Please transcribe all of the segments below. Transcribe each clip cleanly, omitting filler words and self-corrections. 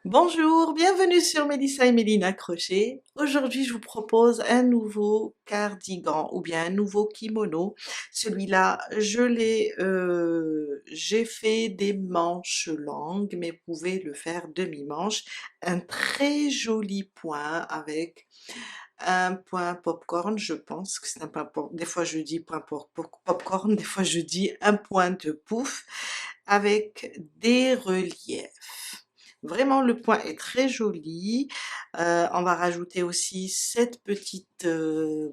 Bonjour, bienvenue sur Mélissa et Mélina Crochet. Aujourd'hui, je vous propose un nouveau cardigan ou bien un nouveau kimono. Celui-là, j'ai fait des manches longues, mais vous pouvez le faire demi-manche. Un très joli point avec un point popcorn, je pense que c'est un point des fois je dis point popcorn, des fois je dis un point de pouf avec des reliefs. Vraiment, le point est très joli. On va rajouter aussi cette petite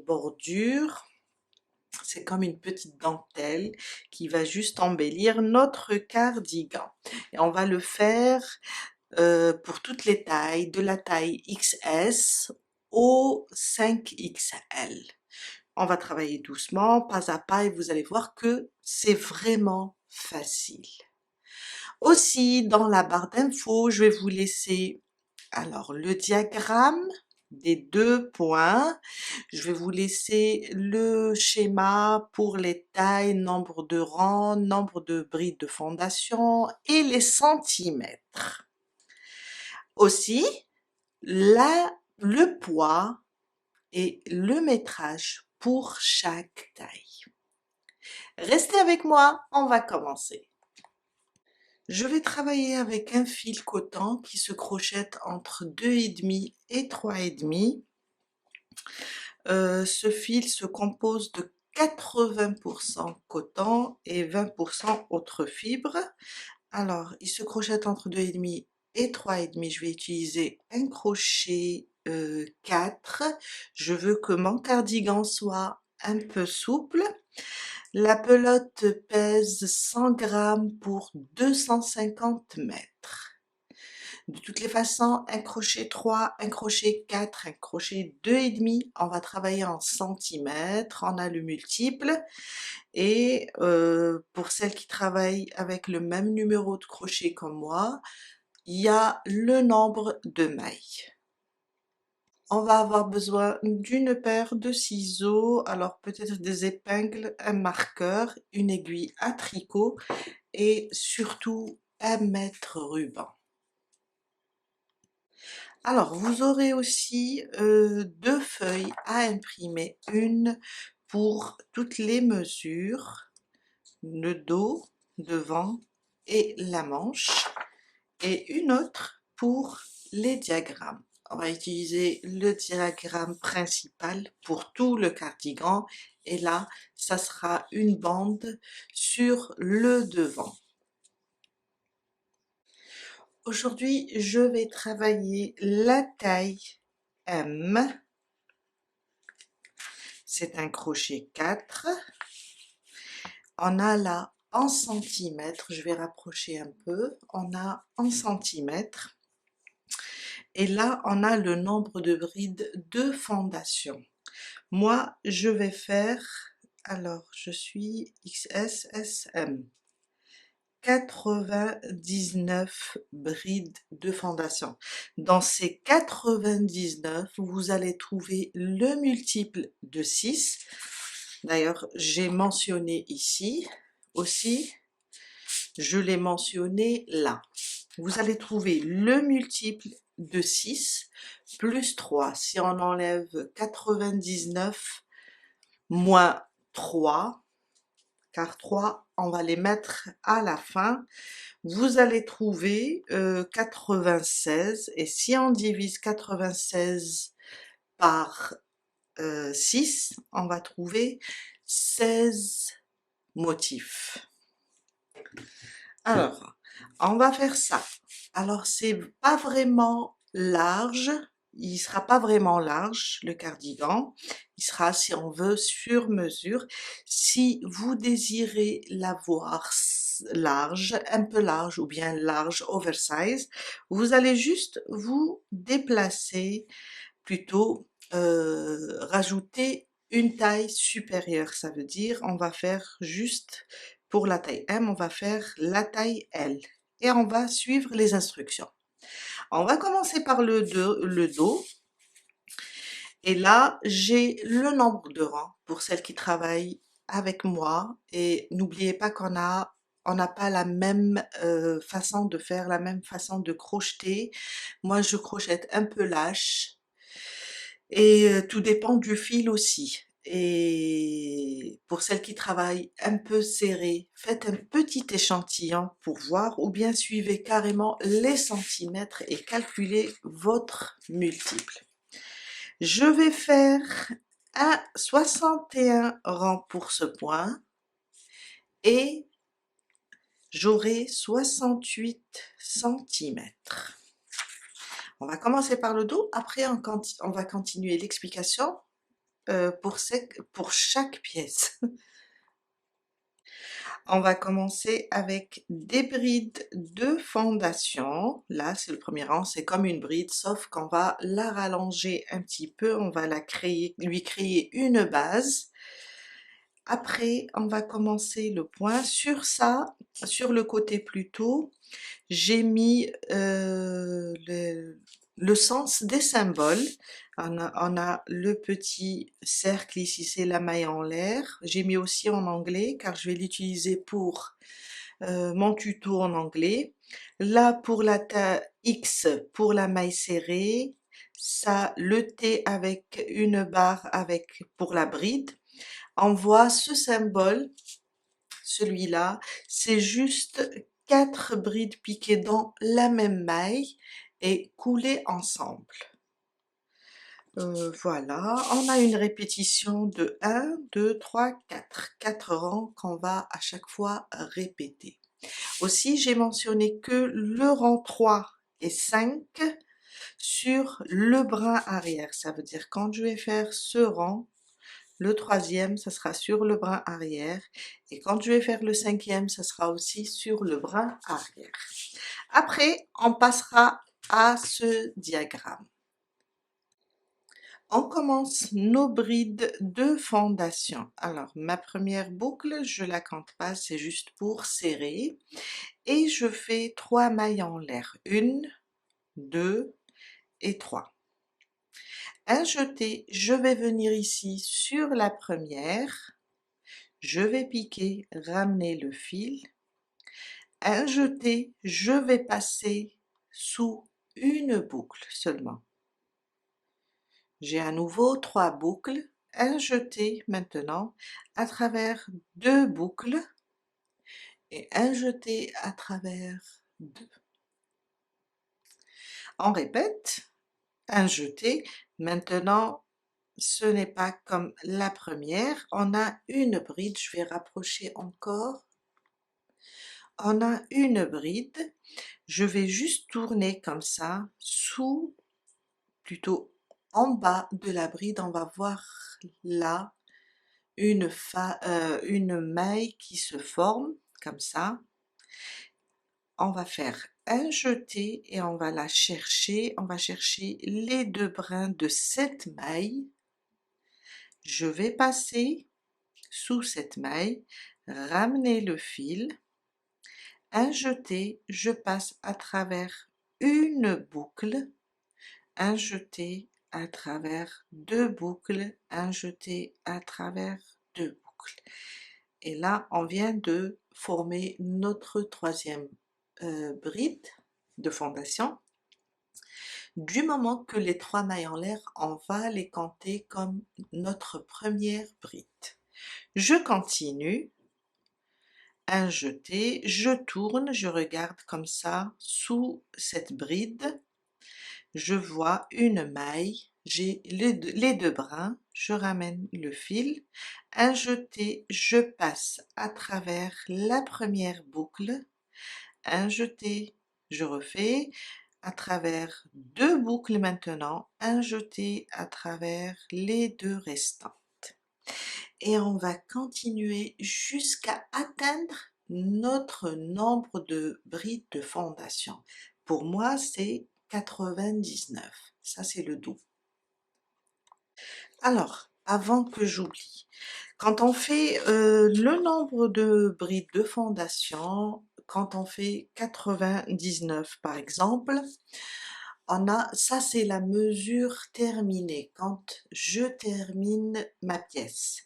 bordure. C'est comme une petite dentelle qui va juste embellir notre cardigan. Et on va le faire pour toutes les tailles, de la taille XS au 5XL. On va travailler doucement, pas à pas, et vous allez voir que c'est vraiment facile. Aussi, dans la barre d'infos, je vais vous laisser alors le diagramme des deux points. Je vais vous laisser le schéma pour les tailles, nombre de rangs, nombre de brides de fondation et les centimètres. Aussi, le poids et le métrage pour chaque taille. Restez avec moi, on va commencer. Je vais travailler avec un fil coton qui se crochette entre 2,5 et 3,5. Ce fil se compose de 80% coton et 20% autres fibres. Alors, il se crochette entre 2,5 et 3,5. Je vais utiliser un crochet 4. Je veux que mon cardigan soit un peu souple. La pelote pèse 100 grammes pour 250 mètres. De toutes les façons, un crochet 3, un crochet 4, un crochet 2,5, on va travailler en centimètres, on a le multiple. Et pour celles qui travaillent avec le même numéro de crochet comme moi, il y a le nombre de mailles. On va avoir besoin d'une paire de ciseaux, alors peut-être des épingles, un marqueur, une aiguille à tricot et surtout un mètre ruban. Alors, vous aurez aussi deux feuilles à imprimer, une pour toutes les mesures, le dos, devant et la manche, et une autre pour les diagrammes. On va utiliser le diagramme principal pour tout le cardigan et là, ça sera une bande sur le devant. Aujourd'hui, je vais travailler la taille M. C'est un crochet 4. On a là en centimètres, je vais rapprocher un peu, on a en centimètres. Et là, on a le nombre de brides de fondation. Moi, je vais faire, alors je suis XSSM, 99 brides de fondation. Dans ces 99, vous allez trouver le multiple de 6. D'ailleurs, j'ai mentionné ici aussi, je l'ai mentionné là. Vous allez trouver le multiple de 6 plus 3. Si on enlève 99 moins 3, car 3, on va les mettre à la fin, vous allez trouver 96. Et si on divise 96 par 6, on va trouver 16 motifs. Alors, on va faire ça. Alors, c'est pas vraiment large, il sera pas vraiment large, le cardigan. Il sera, si on veut, sur mesure. Si vous désirez l'avoir large, un peu large ou bien large, oversize, vous allez juste vous déplacer, plutôt rajouter une taille supérieure. Ça veut dire, on va faire juste pour la taille M, on va faire la taille L. Et on va suivre les instructions. On va commencer par le dos. Et là, j'ai le nombre de rangs pour celles qui travaillent avec moi. Et n'oubliez pas qu'on a on n'a pas la même façon de faire, la même façon de crocheter. Moi, je crochette un peu lâche et tout dépend du fil aussi. Et pour celles qui travaillent un peu serré, faites un petit échantillon pour voir ou bien suivez carrément les centimètres et calculez votre multiple. Je vais faire un 61 rangs pour ce point et j'aurai 68 centimètres. On va commencer par le dos, après on va continuer l'explication pour chaque pièce. On va commencer avec des brides de fondation. Là, c'est le premier rang, c'est comme une bride, sauf qu'on va la rallonger un petit peu, on va lui créer une base. Après, on va commencer le point. Sur ça, sur le côté plutôt, j'ai mis le sens des symboles. On a le petit cercle ici, c'est la maille en l'air. J'ai mis aussi en anglais car je vais l'utiliser pour mon tuto en anglais. Là, pour la X, pour la maille serrée. Ça, le T avec une barre pour la bride. On voit ce symbole, celui-là, c'est juste 4 brides piquées dans la même maille et coulées ensemble. Voilà, on a une répétition de 1, 2, 3, 4. 4 rangs qu'on va à chaque fois répéter. Aussi, j'ai mentionné que le rang 3 et 5 sur le brin arrière. Ça veut dire quand je vais faire ce rang, le troisième, ça sera sur le brin arrière. Et quand je vais faire le cinquième, ça sera aussi sur le brin arrière. Après, on passera à ce diagramme. On commence nos brides de fondation. Alors, ma première boucle, je la compte pas, c'est juste pour serrer. Et je fais 3 mailles en l'air. 1, 2 et 3. Un jeté, je vais venir ici sur la première. Je vais piquer, ramener le fil. Un jeté, je vais passer sous une boucle seulement. J'ai à nouveau 3 boucles, un jeté maintenant à travers 2 boucles et un jeté à travers 2. On répète, un jeté, maintenant ce n'est pas comme la première, on a une bride, je vais rapprocher encore. On a une bride, je vais juste tourner comme ça, plutôt en bas de la bride, on va voir là une maille qui se forme comme ça. On va faire un jeté et on va la chercher, on va chercher les 2 brins de cette maille. Je vais passer sous cette maille, ramener le fil. Un jeté, je passe à travers une boucle, un jeté à travers 2 boucles, un jeté à travers 2 boucles. Et là, on vient de former notre troisième bride de fondation. Du moment que les 3 mailles en l'air, on va les compter comme notre première bride. Je continue. Un jeté, je tourne, je regarde comme ça sous cette bride, je vois une maille, j'ai les 2 brins, je ramène le fil, un jeté, je passe à travers la première boucle, un jeté, je refais à travers 2 boucles maintenant, un jeté à travers les 2 restantes. Et on va continuer jusqu'à atteindre notre nombre de brides de fondation. Pour moi, c'est 99. Ça, c'est le dos. Alors, avant que j'oublie, quand on fait le nombre de brides de fondation, quand on fait 99 par exemple, ça c'est la mesure terminée, quand je termine ma pièce.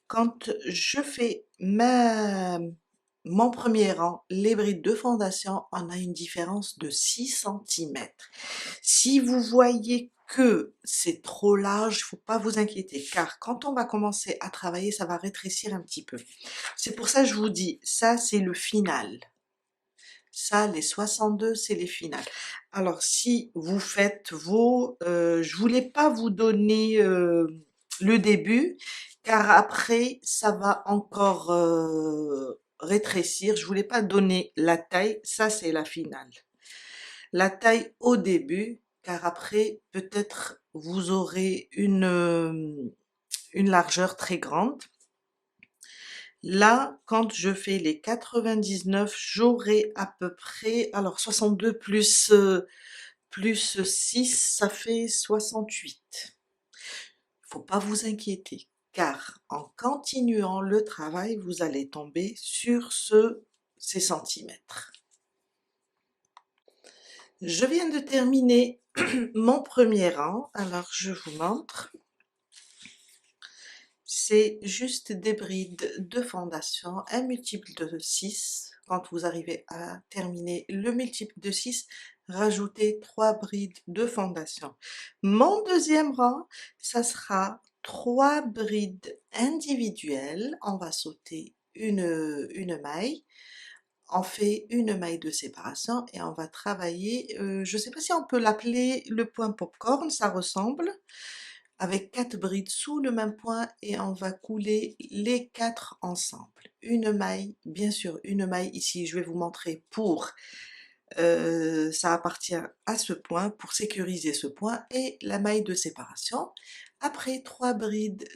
Quand je fais mon premier rang, les brides de fondation, on a une différence de 6 centimètres. Si vous voyez que c'est trop large, il ne faut pas vous inquiéter, car quand on va commencer à travailler, ça va rétrécir un petit peu. C'est pour ça que je vous dis, ça c'est le final. Ça, les 62, c'est les finales. Alors, si vous faites je voulais pas vous donner le début, car après, ça va encore rétrécir. Je voulais pas donner la taille, ça c'est la finale. La taille au début, car après, peut-être vous aurez une largeur très grande. Là, quand je fais les 99, j'aurai à peu près, alors 62 plus 6, ça fait 68. Faut pas vous inquiéter, car en continuant le travail, vous allez tomber sur ces centimètres. Je viens de terminer mon premier rang, alors je vous montre. C'est juste des brides de fondation, un multiple de 6. Quand vous arrivez à terminer le multiple de 6, rajoutez 3 brides de fondation. Mon deuxième rang, ça sera 3 brides individuelles. On va sauter une maille. On fait une maille de séparation et on va travailler, je ne sais pas si on peut l'appeler le point popcorn, ça ressemble, avec 4 brides sous le même point et on va couler les 4 ensemble. Une maille, bien sûr, une maille ici, je vais vous montrer ça appartient à ce point, pour sécuriser ce point, et la maille de séparation. Après 3 brides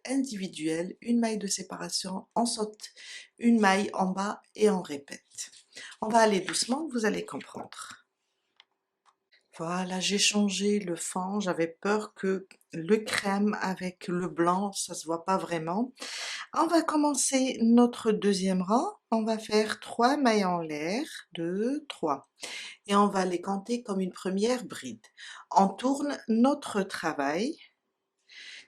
individuelles, une maille de séparation, on saute une maille en bas et on répète. On va aller doucement, vous allez comprendre. Voilà, j'ai changé le fond, j'avais peur que le crème avec le blanc, ça se voit pas vraiment. On va commencer notre deuxième rang, on va faire 3 mailles en l'air, 2, 3, et on va les compter comme une première bride. On tourne notre travail,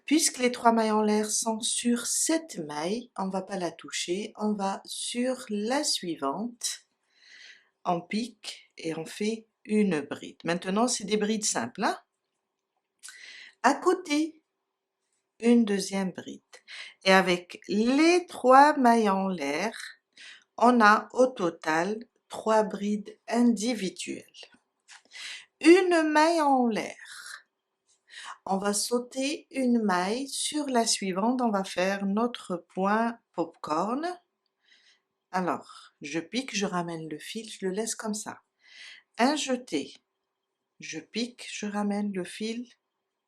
puisque les 3 mailles en l'air sont sur cette maille, on va pas la toucher, on va sur la suivante, on pique et on fait une bride. Maintenant, c'est des brides simples, hein? À côté, une deuxième bride. Et avec les 3 mailles en l'air, on a au total 3 brides individuelles. Une maille en l'air. On va sauter une maille sur la suivante, on va faire notre point popcorn. Alors, je pique, je ramène le fil, je le laisse comme ça. Un jeté, je pique, je ramène le fil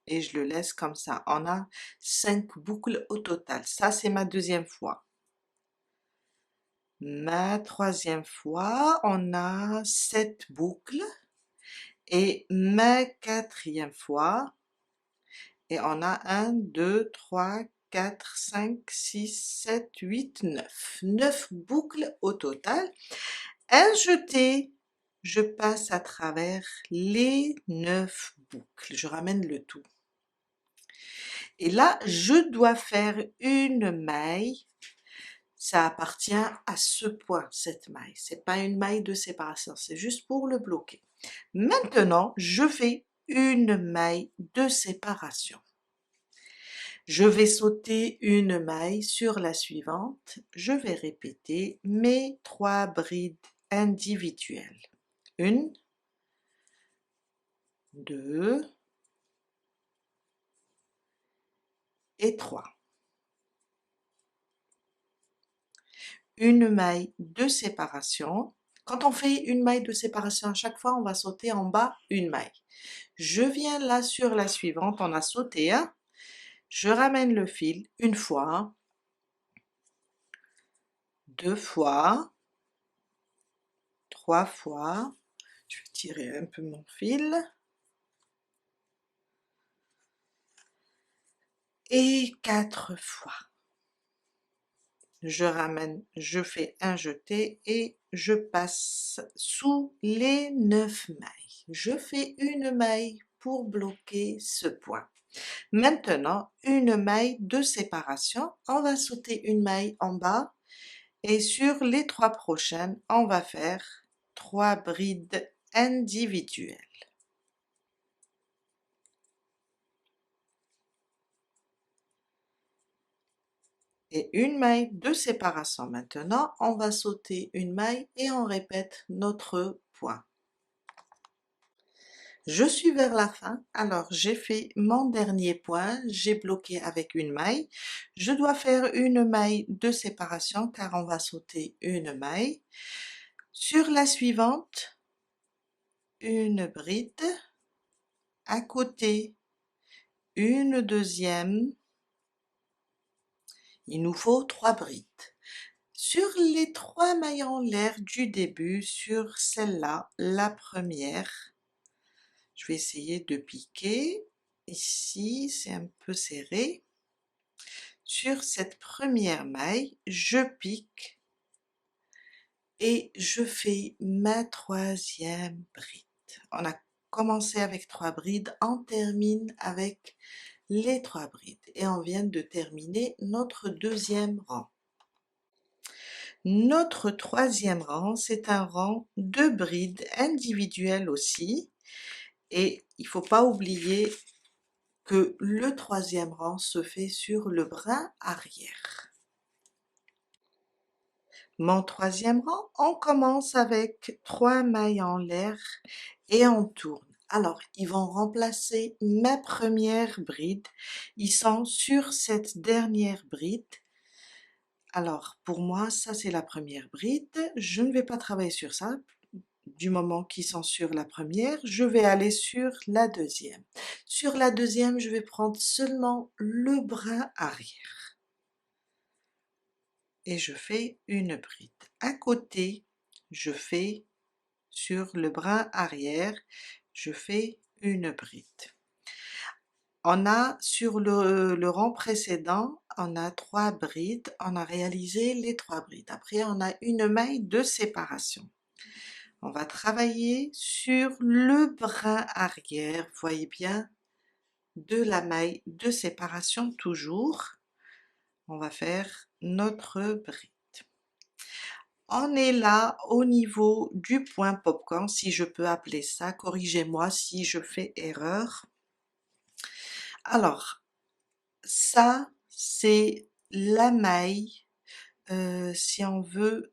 et je le laisse comme ça. On a 5 boucles au total. Ça, c'est ma deuxième fois. Ma troisième fois, on a 7 boucles. Et ma quatrième fois, et on a 1, 2, 3, 4, 5, 6, 7, 8, 9. 9 boucles au total. Un jeté, je passe à travers les 9 boucles. Je ramène le tout. Et là, je dois faire une maille. Ça appartient à ce point, cette maille. C'est pas une maille de séparation, c'est juste pour le bloquer. Maintenant, je fais une maille de séparation. Je vais sauter une maille sur la suivante. Je vais répéter mes 3 brides individuelles. 1, 2 et 3. Une maille de séparation. Quand on fait une maille de séparation à chaque fois, on va sauter en bas une maille. Je viens là sur la suivante, on a sauté un. Je ramène le fil une fois, 2 fois, 3 fois. Je vais tirer un peu mon fil. Et 4 fois. Je ramène, je fais un jeté et je passe sous les 9 mailles. Je fais une maille pour bloquer ce point. Maintenant, une maille de séparation. On va sauter une maille en bas Et sur les 3 prochaines, on va faire 3 brides individuelles. Et une maille de séparation maintenant, on va sauter une maille et on répète notre point. Je suis vers la fin, alors j'ai fait mon dernier point, j'ai bloqué avec une maille. Je dois faire une maille de séparation car on va sauter une maille. Sur la suivante, une bride, à côté une deuxième, il nous faut 3 brides. Sur les 3 mailles en l'air du début, sur celle-là, la première, je vais essayer de piquer, ici c'est un peu serré. Sur cette première maille, je pique et je fais ma 3e bride. On a commencé avec 3 brides, on termine avec les 3 brides et on vient de terminer notre 2e rang. Notre 3e rang, c'est un rang de brides individuelles aussi et il ne faut pas oublier que le 3e rang se fait sur le brin arrière. Mon 3e rang, on commence avec 3 mailles en l'air et on tourne. Alors, ils vont remplacer ma première bride, ils sont sur cette dernière bride. Alors, pour moi, ça c'est la première bride, je ne vais pas travailler sur ça, du moment qu'ils sont sur la première, je vais aller sur la deuxième. Sur la deuxième, je vais prendre seulement le brin arrière. Et je fais une bride. À côté, je fais sur le brin arrière, je fais une bride. On a sur le rang précédent, on a 3 brides, on a réalisé les 3 brides. Après, on a une maille de séparation. On va travailler sur le brin arrière, vous voyez bien, de la maille de séparation toujours. On va faire notre bride. On est là au niveau du point popcorn, si je peux appeler ça, corrigez-moi si je fais erreur. Alors, ça c'est la maille, si on veut,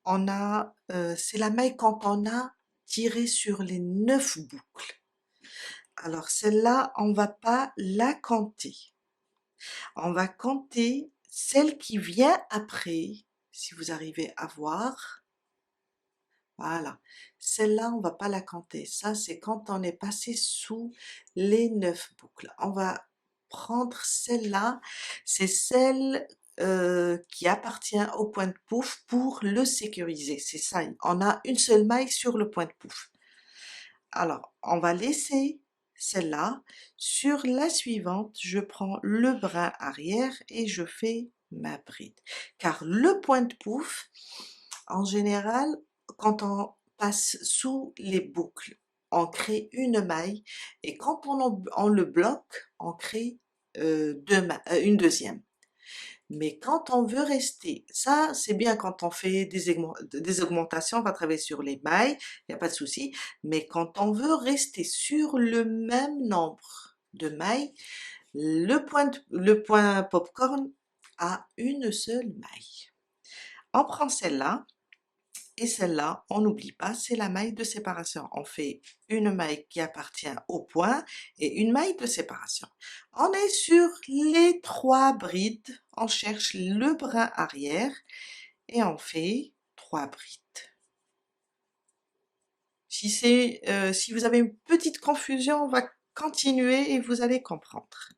on a, c'est la maille quand on a tiré sur les 9 boucles. Alors celle-là, on va pas la compter. On va compter celle qui vient après, si vous arrivez à voir. Voilà, celle-là, on va pas la compter. Ça, c'est quand on est passé sous les 9 boucles. On va prendre celle-là, c'est celle qui appartient au point de pouf pour le sécuriser. C'est ça, on a une seule maille sur le point de pouf. Alors, on va laisser celle-là. Sur la suivante, je prends le brin arrière et je fais ma bride. Car le point de pouf, en général, quand on passe sous les boucles, on crée une maille et quand on le bloque, on crée une deuxième. Mais quand on veut rester, ça c'est bien quand on fait des augmentations, on va travailler sur les mailles, il n'y a pas de souci, mais quand on veut rester sur le même nombre de mailles, le point popcorn a une seule maille. On prend celle-là, et celle-là, on n'oublie pas, c'est la maille de séparation. On fait une maille qui appartient au point et une maille de séparation. On est sur les 3 brides, on cherche le brin arrière et on fait 3 brides. Si vous avez une petite confusion, on va continuer et vous allez comprendre.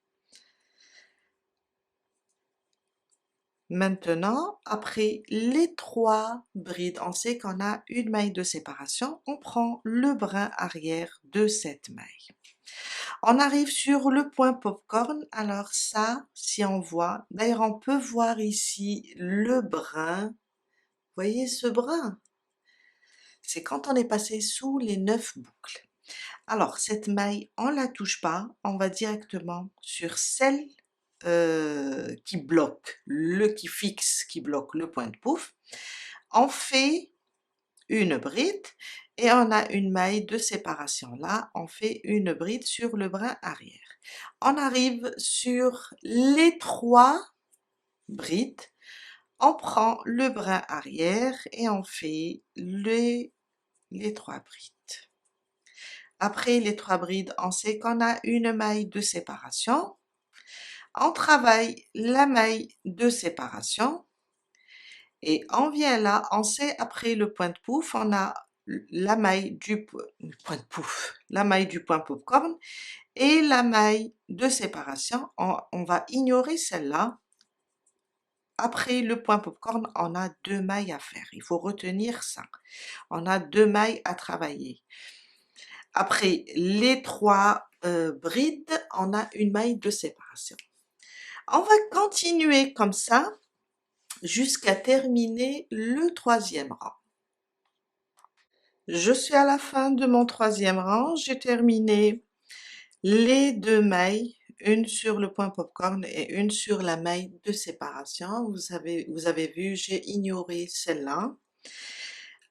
Maintenant, après les 3 brides, on sait qu'on a une maille de séparation, on prend le brin arrière de cette maille. On arrive sur le point popcorn, alors ça, si on voit, d'ailleurs on peut voir ici le brin, voyez ce brin? C'est quand on est passé sous les 9 boucles. Alors cette maille, on la touche pas, on va directement sur celle qui bloque, qui bloque le point de pouf, on fait une bride et on a une maille de séparation. Là, on fait une bride sur le brin arrière. On arrive sur les 3 brides, on prend le brin arrière et on fait les 3 brides. Après les 3 brides, on sait qu'on a une maille de séparation. On travaille la maille de séparation et on vient là, on sait après le point de pouf, on a la maille du point de pouf, la maille du point popcorn et la maille de séparation. On va ignorer celle-là. Après le point popcorn, on a 2 mailles à faire. Il faut retenir ça. On a 2 mailles à travailler. Après les 3 brides, on a une maille de séparation. On va continuer comme ça jusqu'à terminer le 3e rang. Je suis à la fin de mon 3e rang, j'ai terminé les 2 mailles, une sur le point popcorn et une sur la maille de séparation. Vous avez vu, j'ai ignoré celle-là.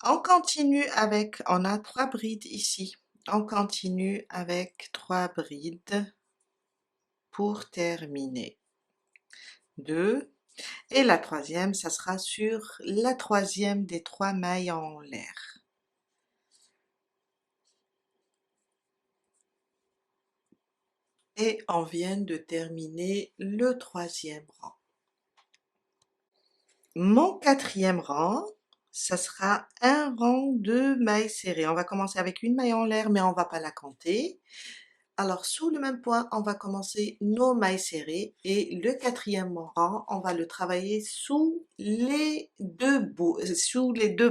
On continue avec, on a 3 brides ici. On continue avec 3 brides pour terminer. 2 et la 3e, ça sera sur la 3e des 3 mailles en l'air. Et on vient de terminer le 3e rang. Mon 4e rang, ça sera un rang de mailles serrées. On va commencer avec une maille en l'air, mais on va pas la compter. Alors, sous le même point, on va commencer nos mailles serrées et le 4e rang, on va le travailler sous les 2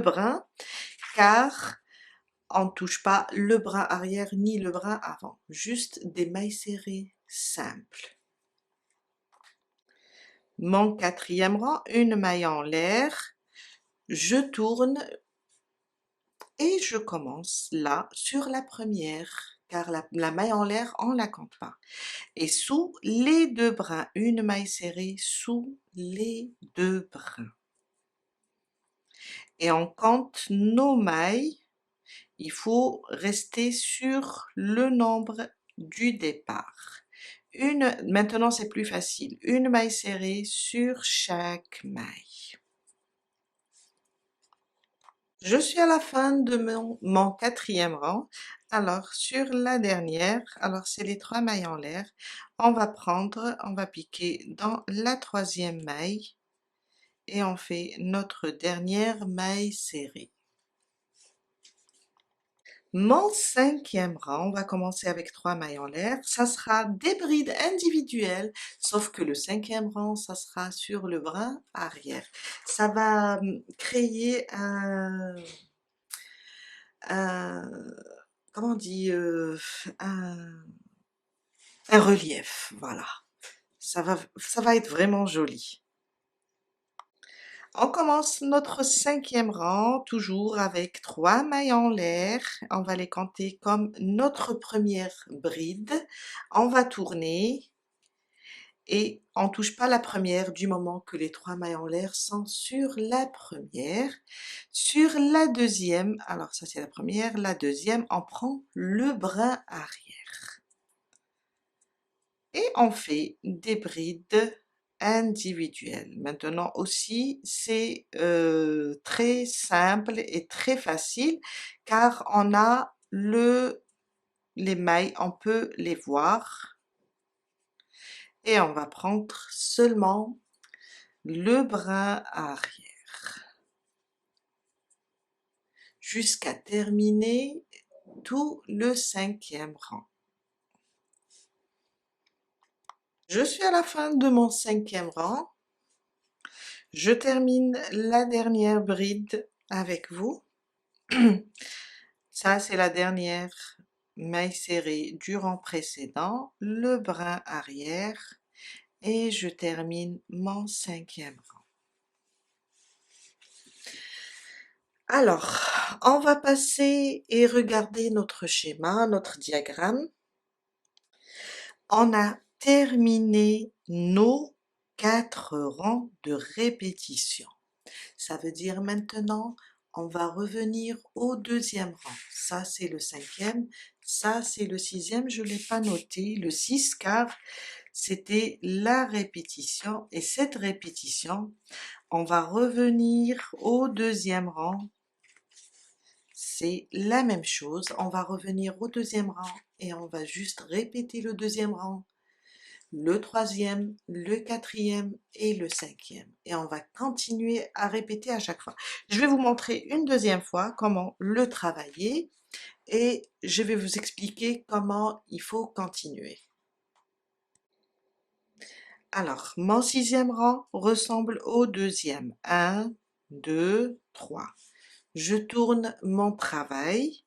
brins, car on ne touche pas le brin arrière ni le brin avant, juste des mailles serrées simples. Mon 4e rang, une maille en l'air, je tourne et je commence là sur la première, car la maille en l'air, on la compte pas. Et sous les 2 brins, une maille serrée sous les 2 brins. Et on compte nos mailles, il faut rester sur le nombre du départ. Maintenant c'est plus facile, une maille serrée sur chaque maille. Je suis à la fin de mon 4e rang. Alors sur la dernière, alors c'est les 3 mailles en l'air, on va piquer dans la 3e maille et on fait notre dernière maille serrée. Mon 5e rang, on va commencer avec 3 mailles en l'air, ça sera des brides individuelles, sauf que le 5e rang, ça sera sur le brin arrière. Ça va créer comment on dit, un relief, voilà. Ça va être vraiment joli. On commence notre 5e rang, toujours avec 3 mailles en l'air. On va les compter comme notre première bride. On va tourner et on touche pas la première du moment que les 3 mailles en l'air sont sur la première. Sur la 2e, alors ça c'est la première, la 2e, on prend le brin arrière. Et on fait des brides individuelles. Maintenant aussi, c'est très simple et très facile car on a les mailles, on peut les voir et on va prendre seulement le brin arrière jusqu'à terminer tout le 5e rang. Je suis à la fin de mon 5e rang. Je termine la dernière bride avec vous. Ça, c'est la dernière maille serrée du rang précédent, le brin arrière, et je termine mon 5e rang. Alors, on va passer et regarder notre schéma, notre diagramme. On a terminé nos 4 rangs de répétition. Ça veut dire maintenant, on va revenir au deuxième rang. Ça, c'est le 5e, ça, c'est le 6e, je ne l'ai pas noté, le 6 car c'était la répétition et cette répétition, on va revenir au deuxième rang. C'est la même chose, on va revenir au deuxième rang et on va juste répéter le deuxième rang, le troisième, le quatrième et le 5e. Et on va continuer à répéter à chaque fois. Je vais vous montrer une deuxième fois comment le travailler et je vais vous expliquer comment il faut continuer. Alors, mon 6e rang ressemble au deuxième. 1, 2, 3. Je tourne mon travail.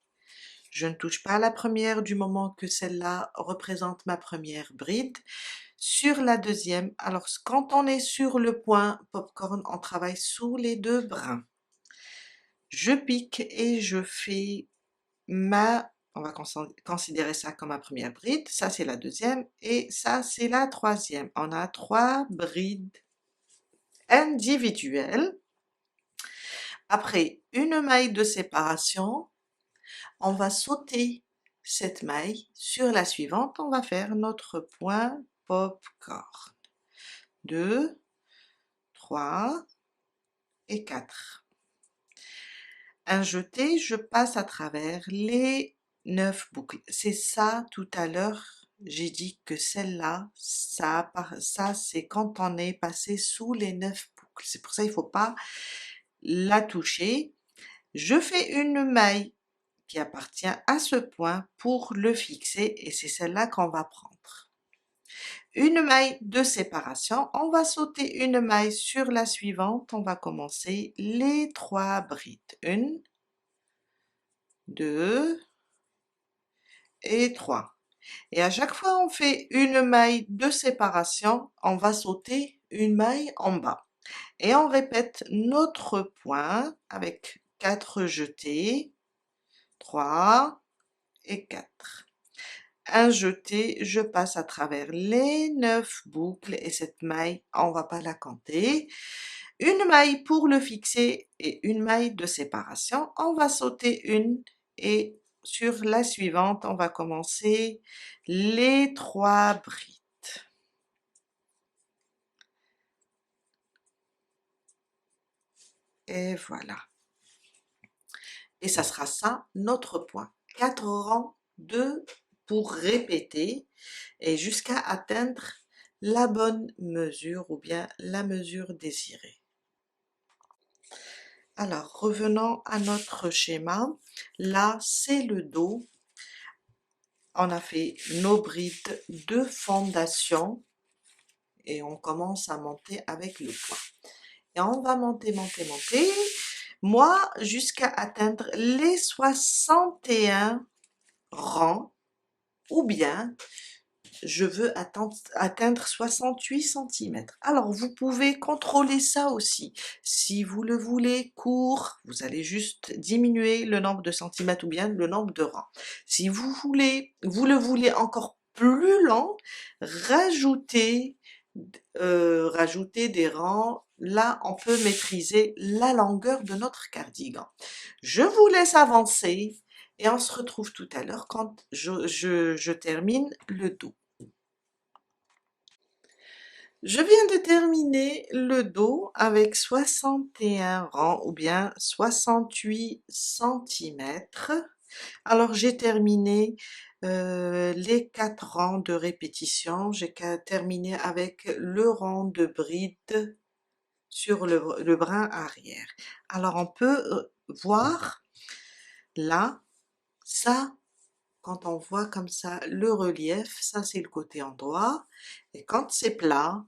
Je ne touche pas à la première du moment que celle-là représente ma première bride. Sur la deuxième, alors quand on est sur le point popcorn, on travaille sous les 2 brins. Je pique et je fais on va considérer ça comme ma première bride, ça c'est la deuxième et ça c'est la troisième. On a 3 brides individuelles. Après une maille de séparation, on va sauter cette maille sur la suivante, on va faire notre point popcorn. 2, 3 et 4. Un jeté, je passe à travers les 9 boucles. C'est ça, tout à l'heure, j'ai dit que celle-là, ça c'est quand on est passé sous les 9 boucles. C'est pour ça il ne faut pas la toucher. Je fais une maille qui appartient à ce point pour le fixer et c'est celle-là qu'on va prendre. Une maille de séparation, on va sauter une maille sur la suivante, on va commencer les 3 brides. 1, 2 et 3. Et à chaque fois on fait une maille de séparation, on va sauter une maille en bas. Et on répète notre point avec 4 jetés, 3 et 4. Un jeté, je passe à travers les 9 boucles et cette maille, on va pas la compter. Une maille pour le fixer et une maille de séparation. On va sauter une et sur la suivante, on va commencer les 3 brides. Et voilà. Et ça sera ça notre point. 4 rangs pour répéter et jusqu'à atteindre la bonne mesure ou bien la mesure désirée. Alors, revenons à notre schéma. Là, c'est le dos. On a fait nos brides de fondation et on commence à monter avec le point. Et on va monter, monter, monter. Moi, jusqu'à atteindre les 61 rangs ou bien je veux atteindre 68 cm. Alors, vous pouvez contrôler ça aussi. Si vous le voulez court, vous allez juste diminuer le nombre de centimètres ou bien le nombre de rangs. Si vous le voulez encore plus long, rajoutez des rangs. Là, on peut maîtriser la longueur de notre cardigan. Je vous laisse avancer et on se retrouve tout à l'heure quand je termine le dos. Je viens de terminer le dos avec 61 rangs ou bien 68 cm. Alors j'ai terminé les 4 rangs de répétition. J'ai terminé avec le rang de bride sur le brin arrière. Alors on peut voir là, ça, quand on voit comme ça le relief, ça c'est le côté endroit. Et quand c'est plat,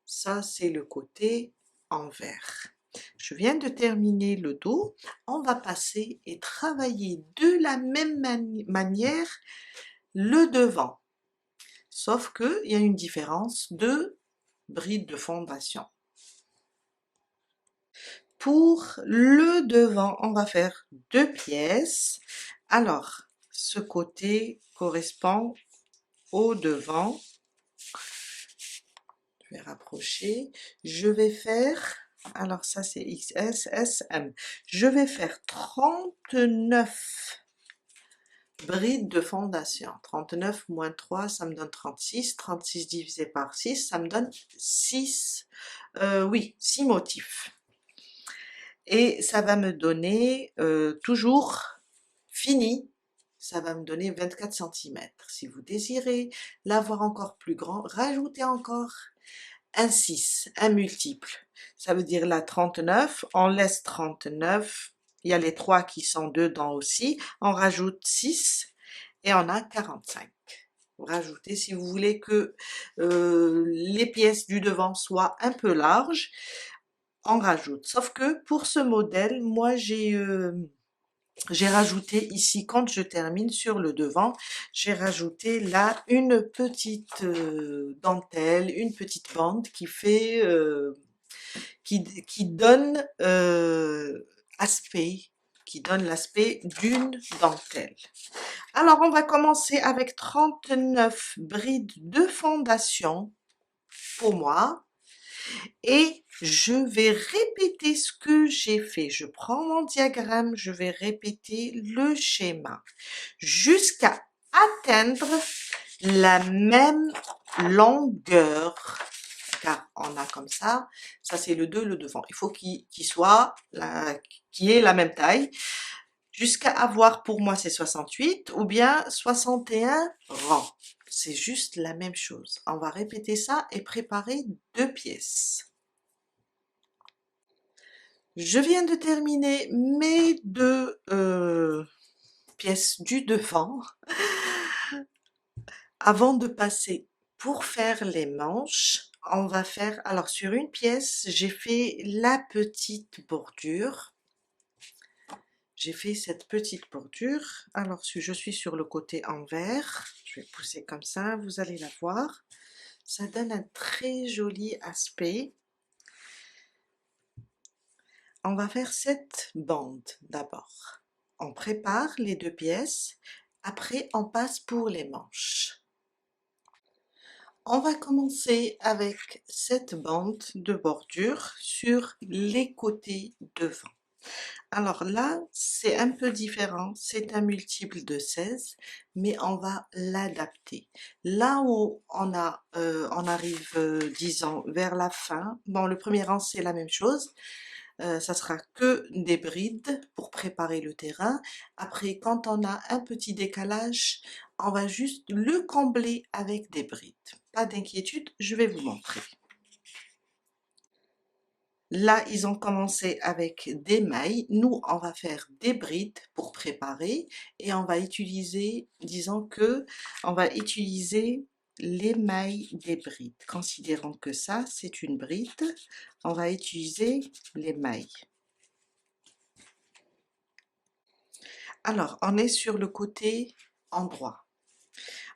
ça, c'est le côté envers. Je viens de terminer le dos. On va passer et travailler de la même manière le devant. Sauf qu'il y a une différence de bride de fondation. Pour le devant, on va faire 2 pièces. Alors, ce côté correspond au devant. Je vais rapprocher, je vais faire, alors ça c'est XS, S, M. Je vais faire 39 brides de fondation. 39 moins 3, ça me donne 36. 36 divisé par 6, ça me donne 6, oui, 6 motifs. Et ça va me donner, toujours fini, ça va me donner 24 centimètres. Si vous désirez l'avoir encore plus grand, rajoutez encore un 6, un multiple. Ça veut dire là 39, on laisse 39, il y a les 3 qui sont dedans aussi, on rajoute 6 et on a 45. Vous rajoutez si vous voulez que les pièces du devant soient un peu larges, on rajoute. Sauf que pour ce modèle, moi j'ai rajouté ici, quand je termine sur le devant, j'ai rajouté là une petite dentelle, une petite bande qui fait, qui donne aspect, qui donne l'aspect d'une dentelle. Alors on va commencer avec 39 brides de fondation pour moi. Et je vais répéter ce que j'ai fait. Je prends mon diagramme, je vais répéter le schéma jusqu'à atteindre la même longueur, car on a comme ça c'est le 2, le devant. Il faut qu'il soit, qu'il ait la même taille, jusqu'à avoir, pour moi c'est 68 ou bien 61 rangs. C'est juste la même chose. On va répéter ça et préparer 2 pièces. Je viens de terminer mes 2 pièces du devant. Avant de passer pour faire les manches, on va faire, alors sur une pièce, j'ai fait la petite bordure. J'ai fait cette petite bordure. Alors si je suis sur le côté envers, je vais pousser comme ça, vous allez la voir. Ça donne un très joli aspect. On va faire cette bande d'abord. On prépare les 2 pièces, après on passe pour les manches. On va commencer avec cette bande de bordure sur les côtés devant. Alors là, c'est un peu différent, c'est un multiple de 16, mais on va l'adapter. Là où on arrive, disons, vers la fin, bon, le premier rang, c'est la même chose, ça sera que des brides pour préparer le terrain. Après, quand on a un petit décalage, on va juste le combler avec des brides. Pas d'inquiétude, je vais vous montrer. Là, ils ont commencé avec des mailles. Nous, on va faire des brides pour préparer et on va utiliser, disons que on va utiliser les mailles des brides. Considérons que ça, c'est une bride, on va utiliser les mailles. Alors, on est sur le côté endroit.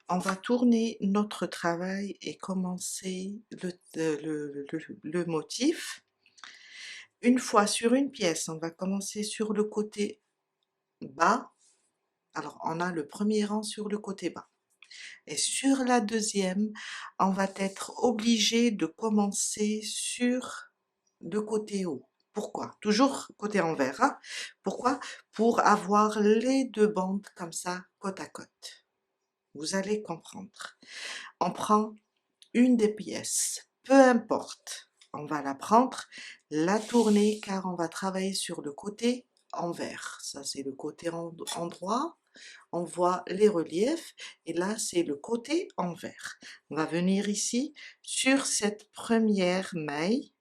On va tourner notre travail et commencer le motif. Une fois sur une pièce, on va commencer sur le côté bas. Alors, on a le premier rang sur le côté bas. Et sur la deuxième, on va être obligé de commencer sur le côté haut. Pourquoi? Toujours côté envers. Hein? Pourquoi? Pour avoir les 2 bandes comme ça, côte à côte. Vous allez comprendre. On prend une des pièces, peu importe. On va la prendre, la tourner, car on va travailler sur le côté envers. Ça, c'est le côté endroit. On voit les reliefs et là, c'est le côté envers. On va venir ici sur cette première maille.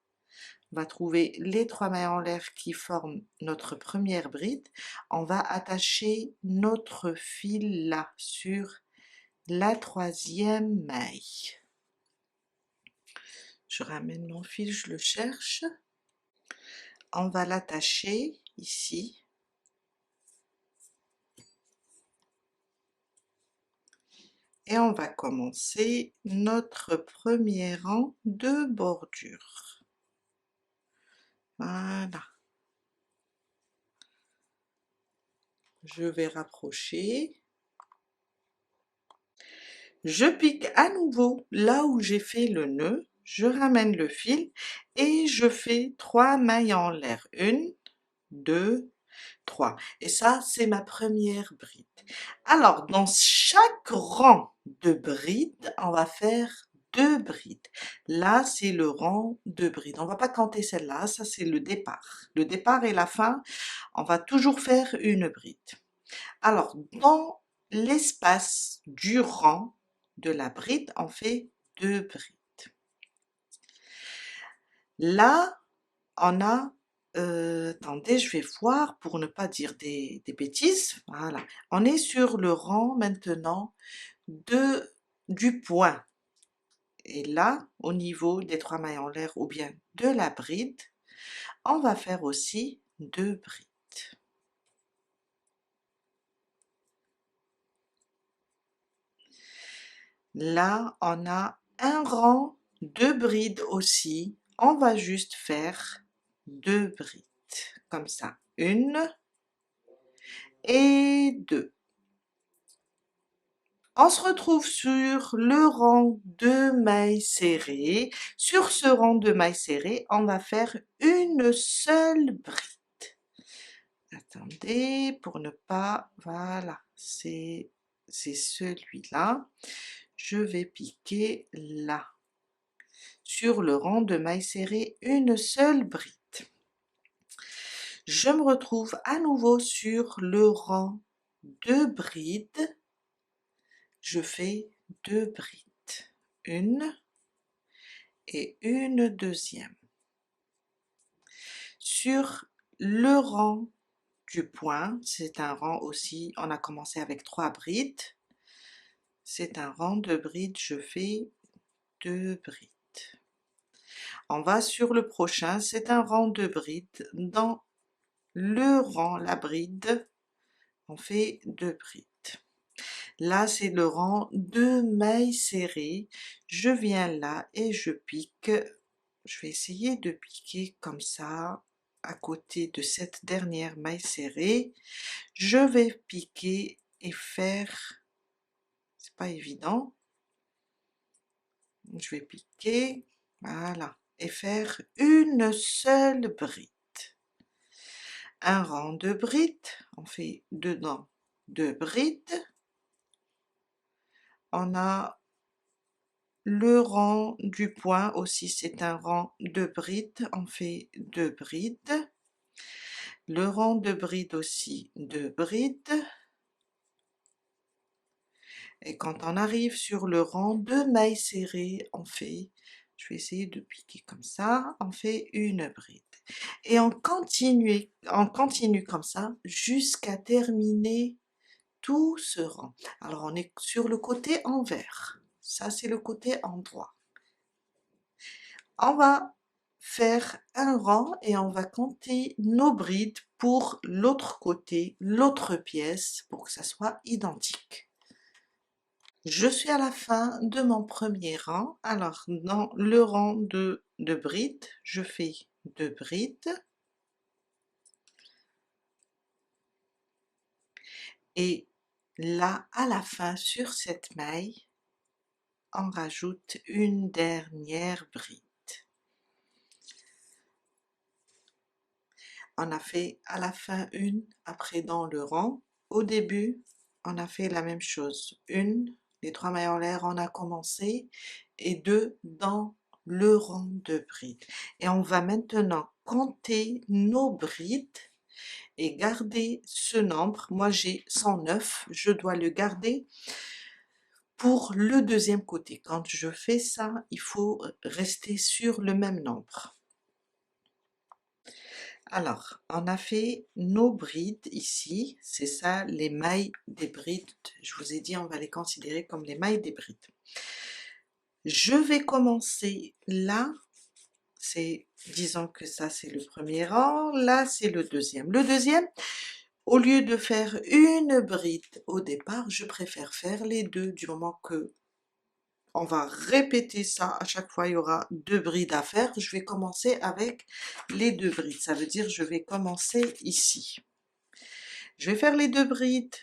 On va trouver les 3 mailles en l'air qui forment notre première bride. On va attacher notre fil là sur la 3e maille. Je ramène mon fil, je le cherche. On va l'attacher ici. Et on va commencer notre premier rang de bordure. Voilà. Je vais rapprocher. Je pique à nouveau là où j'ai fait le nœud. je ramène le fil et je fais 3 mailles en l'air. 1, 2, 3. Et ça, c'est ma première bride. Alors, dans chaque rang de brides, on va faire 2 brides. Là, c'est le rang de brides. On va pas compter celle-là, ça c'est le départ. Le départ et la fin, on va toujours faire une bride. Alors, dans l'espace du rang de la bride, on fait 2 brides. Là, on a, attendez, je vais voir pour ne pas dire des bêtises. Voilà, on est sur le rang maintenant du point. Et là, au niveau des 3 mailles en l'air ou bien de la bride, on va faire aussi 2 brides. Là, on a un rang de brides aussi. On va juste faire 2 brides, comme ça. 1 et 2. On se retrouve sur le rang de mailles serrées. Sur ce rang de mailles serrées, on va faire une seule bride. Attendez, pour ne pas... Voilà, c'est celui-là. Je vais piquer là. Sur le rang de mailles serrées, une seule bride. Je me retrouve à nouveau sur le rang de brides. Je fais 2 brides. Une et une deuxième. Sur le rang du point, c'est un rang aussi, on a commencé avec 3 brides. C'est un rang de brides, je fais 2 brides. On va sur le prochain, c'est un rang de brides. Dans le rang, la bride, on fait 2 brides. Là, c'est le rang de mailles serrées. Je viens là et je pique. Je vais essayer de piquer comme ça, à côté de cette dernière maille serrée. Je vais piquer et faire... C'est pas évident. Je vais piquer, voilà, et faire une seule bride. Un rang de brides, on fait dedans 2 brides. On a le rang du point aussi, c'est un rang de brides, on fait 2 brides. Le rang de brides aussi, 2 brides. Et quand on arrive sur le rang de mailles serrées, on fait, je vais essayer de piquer comme ça, on fait une bride. Et on continue comme ça jusqu'à terminer tout ce rang. Alors on est sur le côté envers, ça c'est le côté endroit. On va faire un rang et on va compter nos brides pour l'autre côté, l'autre pièce, pour que ça soit identique. Je suis à la fin de mon premier rang. Alors, dans le rang de brides, je fais 2 brides. Et là, à la fin, sur cette maille, on rajoute une dernière bride. On a fait à la fin une, après dans le rang. Au début, on a fait la même chose. Une, les 3 mailles en l'air, on a commencé, et 2 dans le rang de brides. Et on va maintenant compter nos brides et garder ce nombre. Moi j'ai 109, je dois le garder pour le deuxième côté. Quand je fais ça, il faut rester sur le même nombre. Alors, on a fait nos brides ici, c'est ça les mailles des brides. Je vous ai dit, on va les considérer comme les mailles des brides. Je vais commencer là, disons que ça c'est le premier rang, là c'est le deuxième. Le deuxième, au lieu de faire une bride au départ, je préfère faire les deux du moment que on va répéter ça, à chaque fois il y aura 2 brides à faire. Je vais commencer avec les 2 brides, ça veut dire je vais commencer ici. Je vais faire les 2 brides,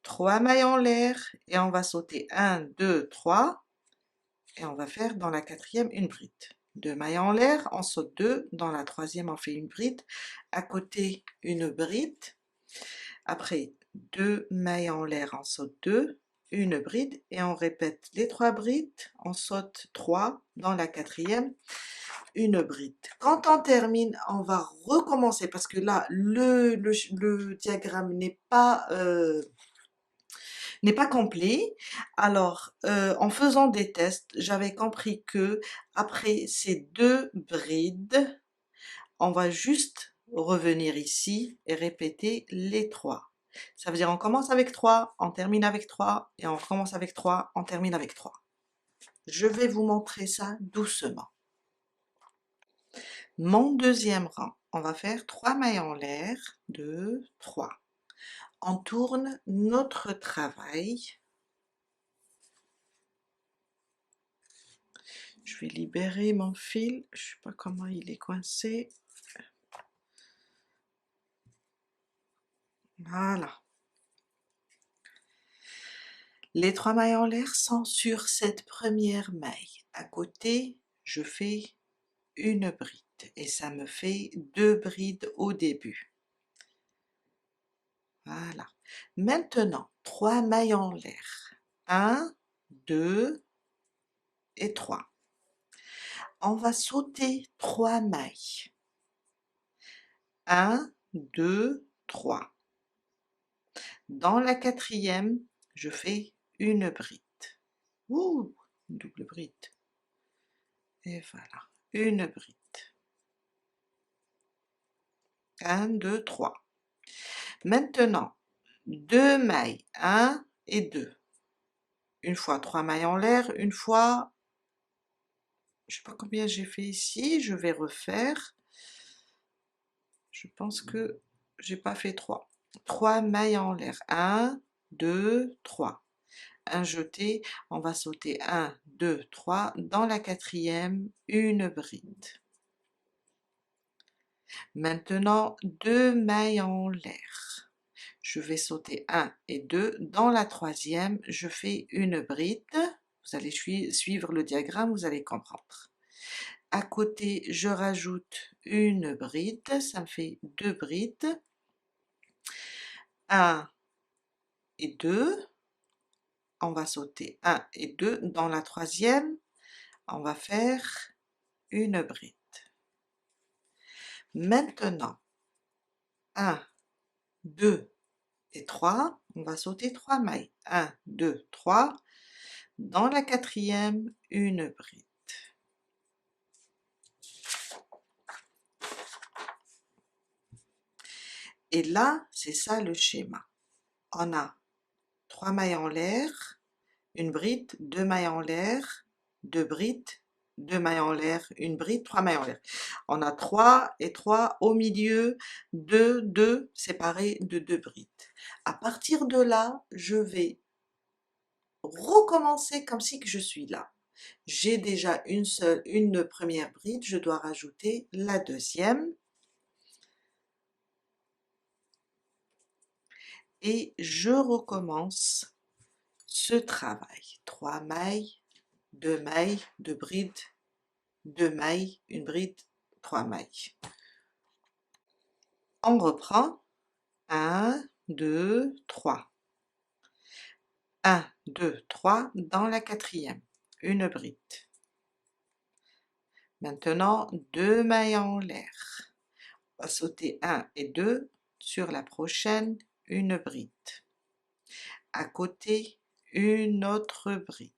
3 mailles en l'air et on va sauter 1, 2, 3 et on va faire dans la quatrième une bride. 2 mailles en l'air, on saute 2, dans la troisième on fait une bride, à côté une bride, après 2 mailles en l'air, on saute 2, une bride et on répète les 3 brides, on saute 3, dans la quatrième, une bride. Quand on termine, on va recommencer parce que là, le diagramme n'est pas complet. Alors, en faisant des tests, j'avais compris que après ces 2 brides, on va juste revenir ici et répéter les 3. Ça veut dire on commence avec 3, on termine avec 3, et on recommence avec 3, on termine avec 3. Je vais vous montrer ça doucement. Mon deuxième rang, on va faire 3 mailles en l'air, 2, 3. On tourne notre travail. Je vais libérer mon fil, je ne sais pas comment il est coincé. Voilà. Les 3 mailles en l'air sont sur cette première maille. À côté, je fais une bride et ça me fait 2 brides au début. Voilà. Maintenant, 3 mailles en l'air. 1, 2 et 3. On va sauter 3 mailles. 1, 2, 3. Dans la quatrième, je fais une bride. Ouh, une double bride. Et voilà, une bride. 1, 2, 3. Maintenant, 2 mailles, 1 et 2. Une fois 3 mailles en l'air, une fois, je ne sais pas combien j'ai fait ici, je vais refaire. Je pense que j'ai pas fait 3. 3 mailles en l'air, 1, 2, 3. Un jeté, on va sauter 1, 2, 3. Dans la quatrième, une bride. Maintenant, 2 mailles en l'air. Je vais sauter 1 et 2. Dans la troisième, je fais une bride. Vous allez suivre le diagramme, vous allez comprendre. À côté, je rajoute une bride, ça me fait 2 brides. 1 et 2. On va sauter 1 et 2. Dans la troisième, on va faire une bride. Maintenant, 1, 2 et 3, on va sauter 3 mailles. 1, 2, 3. Dans la quatrième, une bride. Et là, c'est ça le schéma. On a 3 mailles en l'air, une bride, 2 mailles en l'air, 2 brides, 2 mailles en l'air, une bride, 3 mailles en l'air. On a 3 et 3 au milieu, 2, 2 séparés de 2 brides. À partir de là, je vais recommencer comme si que je suis là. J'ai déjà une première bride, je dois rajouter la deuxième. Et je recommence ce travail. 3 mailles, 2 mailles, 2 brides, 2 mailles, une bride, 3 mailles. On reprend. 1, 2, 3. 1, 2, 3 dans la quatrième. Une bride. Maintenant, 2 mailles en l'air. On va sauter 1 et 2 sur la prochaine, une bride. À côté, une autre bride.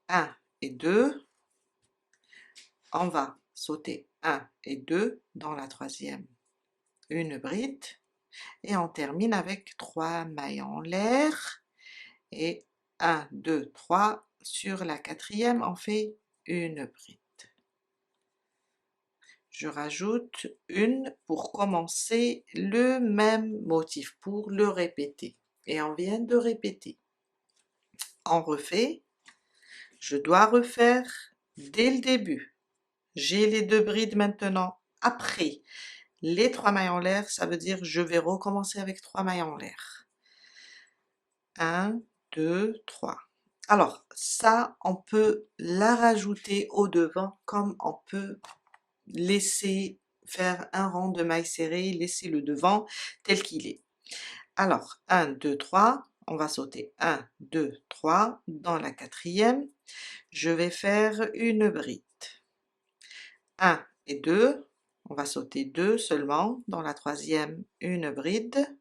1 et 2. On va sauter 1 et 2 dans la troisième, une bride, et on termine avec 3 mailles en l'air, et 1, 2, 3, sur la quatrième, on fait une bride. Je rajoute une pour commencer le même motif, pour le répéter. Et on vient de répéter. On refait. Je dois refaire dès le début. J'ai les 2 brides maintenant. Après les 3 mailles en l'air, ça veut dire je vais recommencer avec 3 mailles en l'air. 1, 2, 3. Alors ça, on peut la rajouter au devant, comme on peut laisser faire un rang de mailles serrées, laisser le devant tel qu'il est. Alors 1, 2, 3, on va sauter 1, 2, 3, dans la quatrième, je vais faire une bride. 1 et 2, on va sauter 2 seulement, dans la troisième, une bride.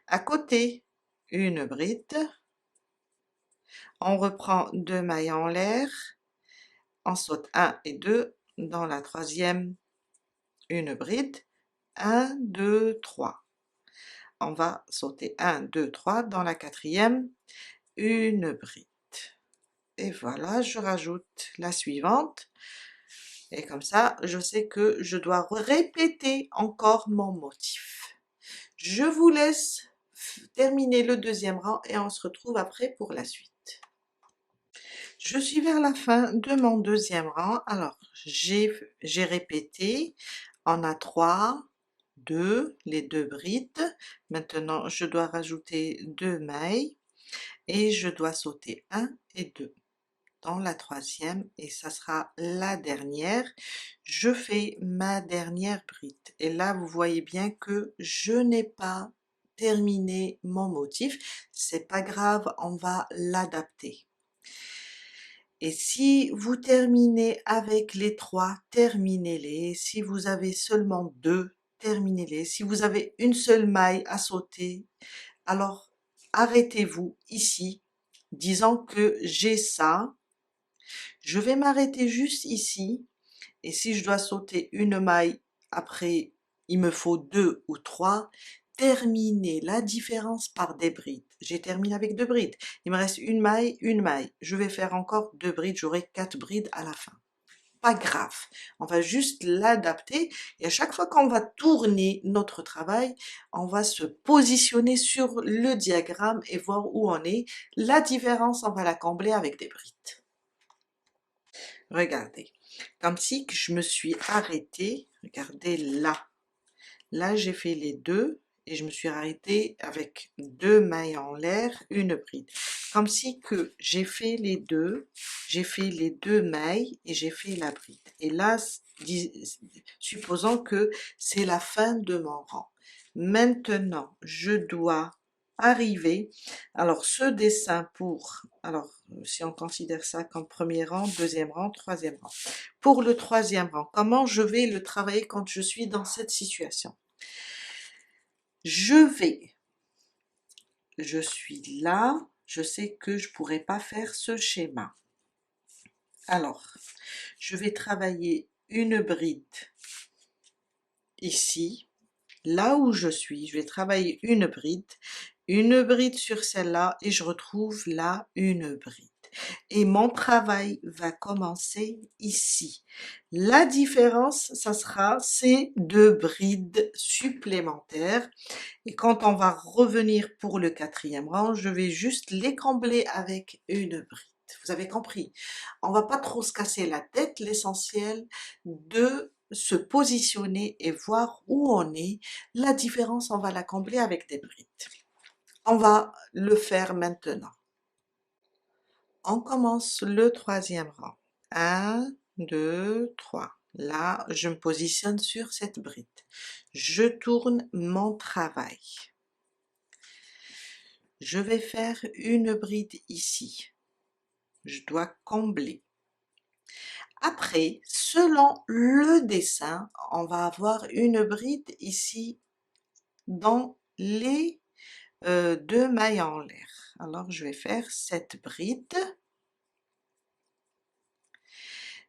À côté, une bride. On reprend 2 mailles en l'air, on saute 1 et 2, dans la troisième, une bride. 1, 2, 3. On va sauter 1, 2, 3, dans la quatrième, une bride. Et voilà, je rajoute la suivante. Et comme ça, je sais que je dois répéter encore mon motif. Je vous laisse terminer le deuxième rang et on se retrouve après pour la suite. Je suis vers la fin de mon deuxième rang. Alors, j'ai répété. On a 3, 2, les 2 brides. Maintenant, je dois rajouter 2 mailles et je dois sauter 1 et 2 dans la troisième et ça sera la dernière. Je fais ma dernière bride et là vous voyez bien que je n'ai pas terminé mon motif. C'est pas grave, on va l'adapter. Et si vous terminez avec les 3, terminez-les. Si vous avez seulement 2, terminez-les. Si vous avez une seule maille à sauter, alors arrêtez-vous ici, disant que j'ai ça. Je vais m'arrêter juste ici, et si je dois sauter une maille, après il me faut 2 ou 3, terminer la différence par des brides. J'ai terminé avec 2 brides, il me reste une maille, je vais faire encore 2 brides, j'aurai 4 brides à la fin. Pas grave, on va juste l'adapter et à chaque fois qu'on va tourner notre travail, on va se positionner sur le diagramme et voir où on est. La différence, on va la combler avec des brides. Regardez, comme si je me suis arrêtée, regardez là. Là, j'ai fait les deux et je me suis arrêtée avec 2 mailles en l'air, une bride. Comme si que j'ai fait les deux mailles et j'ai fait la bride. Et là, supposons que c'est la fin de mon rang. Maintenant, je dois arriver. Alors, ce dessin alors, si on considère ça comme premier rang, deuxième rang, troisième rang. Pour le troisième rang, comment je vais le travailler quand je suis dans cette situation? Je suis là, je sais que je pourrais pas faire ce schéma. Alors, je vais travailler une bride ici, là où je suis, je vais travailler une bride sur celle-là et je retrouve là une bride. Et mon travail va commencer ici. La différence, ça sera ces 2 brides supplémentaires. Et quand on va revenir pour le quatrième rang, je vais juste les combler avec une bride. Vous avez compris? On va pas trop se casser la tête, l'essentiel de se positionner et voir où on est. La différence, on va la combler avec des brides. On va le faire maintenant. On commence le troisième rang. 1, 2, 3. Là, je me positionne sur cette bride. Je tourne mon travail. Je vais faire une bride ici. Je dois combler. Après, selon le dessin, on va avoir une bride ici dans les 2 mailles en l'air. Alors, je vais faire cette bride.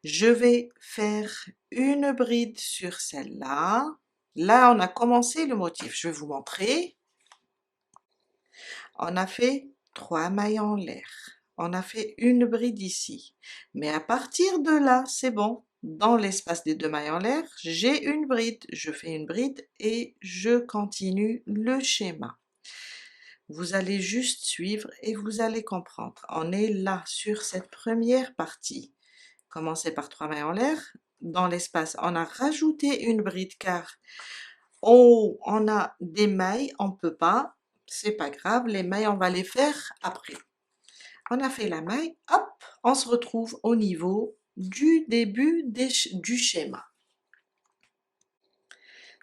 Je vais faire une bride sur celle-là. Là, on a commencé le motif. Je vais vous montrer. On a fait 3 mailles en l'air. On a fait une bride ici. Mais à partir de là, c'est bon. Dans l'espace des 2 mailles en l'air, j'ai une bride. Je fais une bride et je continue le schéma. Vous allez juste suivre et vous allez comprendre. On est là sur cette première partie. Commencez par 3 mailles en l'air. Dans l'espace, on a rajouté une bride car on a des mailles, on peut pas, c'est pas grave, les mailles on va les faire après. On a fait la maille, hop, on se retrouve au niveau du début du schéma.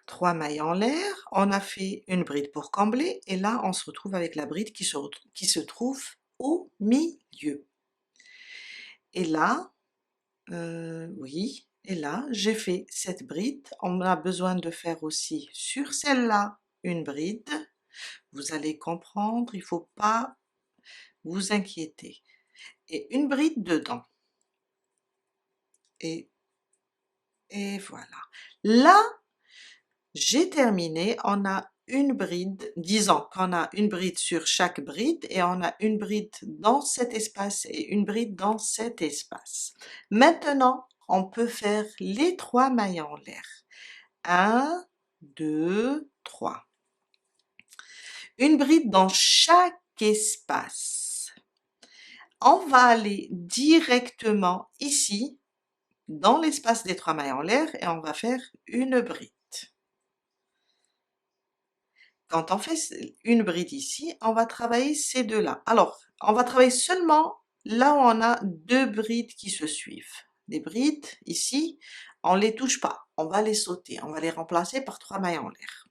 3 mailles en l'air, on a fait une bride pour combler et là on se retrouve avec la bride qui se trouve au milieu. Et là, oui, et là j'ai fait cette bride. On a besoin de faire aussi sur celle-là une bride. Vous allez comprendre, il ne faut pas vous inquiéter. Et une bride dedans. Et voilà. Là, j'ai terminé, on a une bride, disons qu'on a une bride sur chaque bride et on a une bride dans cet espace et une bride dans cet espace. Maintenant, on peut faire les 3 mailles en l'air. 1, 2, 3. Une bride dans chaque espace. On va aller directement ici, dans l'espace des 3 mailles en l'air et on va faire une bride. Quand on fait une bride ici, on va travailler ces deux-là. Alors, on va travailler seulement là où on a 2 brides qui se suivent. Les brides, ici, on les touche pas, on va les sauter, on va les remplacer par 3 mailles en l'air.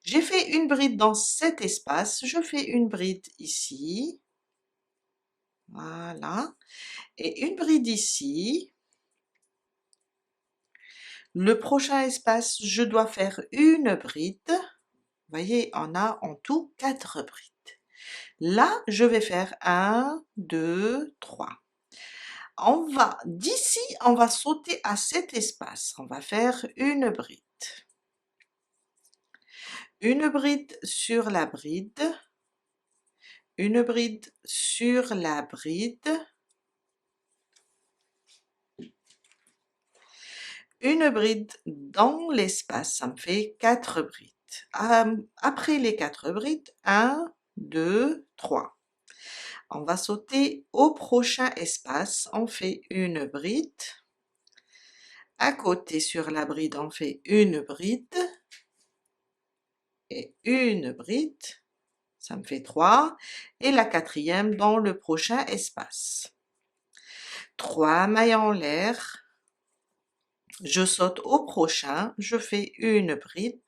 J'ai fait une bride dans cet espace, je fais une bride ici, voilà, et une bride ici. Le prochain espace, je dois faire une bride. Vous voyez, on a en tout 4 brides. Là, je vais faire 1, 2, 3. D'ici, on va sauter à cet espace. On va faire une bride. Une bride sur la bride. Une bride sur la bride. Une bride dans l'espace, ça me fait 4 brides. Après les 4 brides, 1, 2, 3. On va sauter au prochain espace, on fait une bride. À côté sur la bride, on fait une bride. Et une bride, ça me fait 3. Et la quatrième dans le prochain espace. 3 mailles en l'air. Je saute au prochain, je fais une bride.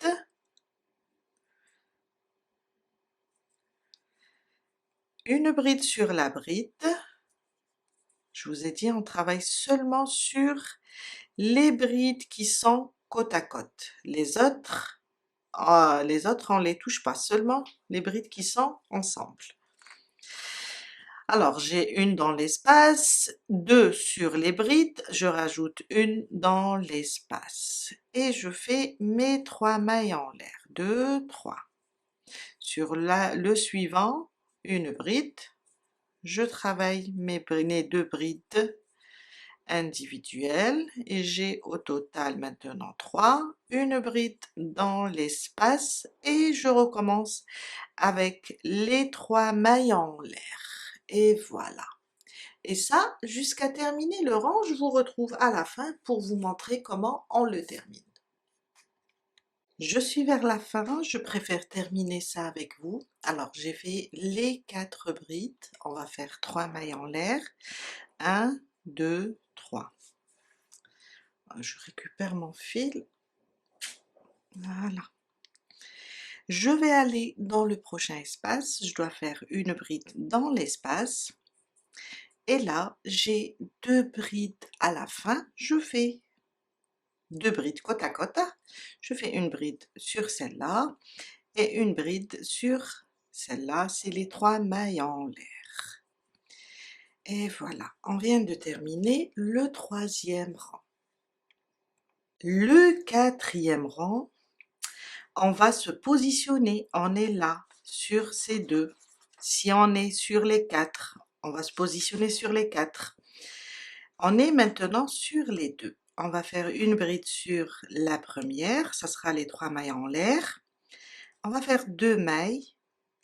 Une bride sur la bride. Je vous ai dit, on travaille seulement sur les brides qui sont côte à côte. Les autres, on les touche pas, seulement les brides qui sont ensemble. Alors, j'ai une dans l'espace, 2 sur les brides, je rajoute une dans l'espace. Et je fais mes 3 mailles en l'air. 2, 3. Sur le suivant, une bride. Je travaille mes 2 brides individuelles et j'ai au total maintenant 3. Une bride dans l'espace et je recommence avec les 3 mailles en l'air. Et voilà. Et ça, jusqu'à terminer le rang, je vous retrouve à la fin pour vous montrer comment on le termine. Je suis vers la fin, je préfère terminer ça avec vous. Alors, j'ai fait les 4 brides. On va faire 3 mailles en l'air. 1, 2, 3. Je récupère mon fil. Voilà. Je vais aller dans le prochain espace. Je dois faire une bride dans l'espace. Et là, j'ai 2 brides à la fin. Je fais 2 brides côte à côte. Je fais une bride sur celle-là et une bride sur celle-là. C'est les 3 mailles en l'air. Et voilà, on vient de terminer le 3e rang. Le 4e rang, on va se positionner. On est là, sur ces 2. Si on est sur les 4, on va se positionner sur les 4. On est maintenant sur les 2. On va faire une bride sur la première, ça sera les 3 mailles en l'air. On va faire 2 mailles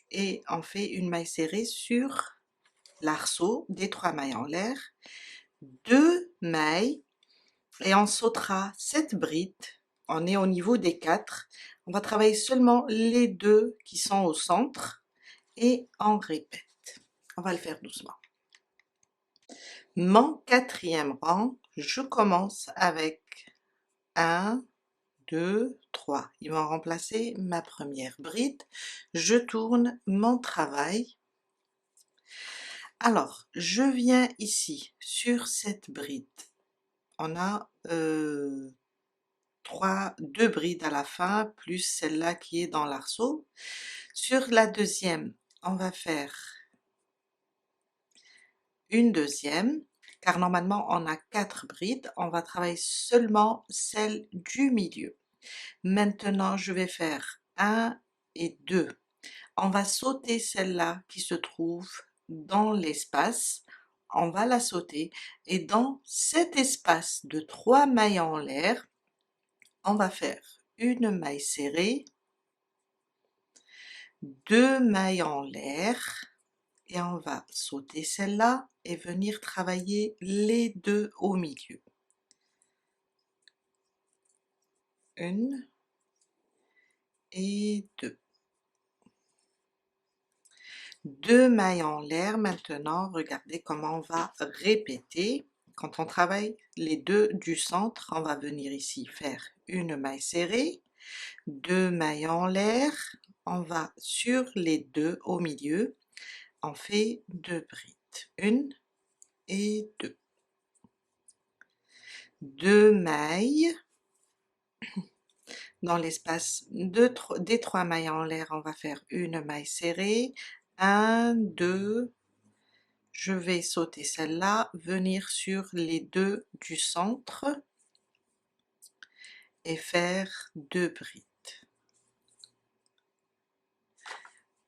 et on fait une maille serrée sur l'arceau des 3 mailles en l'air. 2 mailles et on sautera cette bride. On est au niveau des 4. On va travailler seulement les 2 qui sont au centre et on répète. On va le faire doucement. Mon quatrième rang, je commence avec 1, 2, 3. Ils vont remplacer ma première bride. Je tourne mon travail. Alors, je viens ici sur cette bride. On a 2 brides à la fin, plus celle-là qui est dans l'arceau. Sur la deuxième, on va faire une deuxième, car normalement on a 4 brides, on va travailler seulement celle du milieu. Maintenant, je vais faire 1 et 2. On va sauter celle-là qui se trouve dans l'espace, on va la sauter, et dans cet espace de 3 mailles en l'air, on va faire une maille serrée, 2 mailles en l'air, et on va sauter celle-là et venir travailler les 2 au milieu. 1 et 2. 2 mailles en l'air. Maintenant, regardez comment on va répéter. Quand on travaille les 2 du centre, on va venir ici faire une maille serrée, 2 mailles en l'air, on va sur les 2 au milieu, on fait 2 brides, 1 et 2. 2 mailles, dans l'espace des 3 mailles en l'air, on va faire une maille serrée, 1, 2, je vais sauter celle-là, venir sur les 2 du centre et faire 2 brides.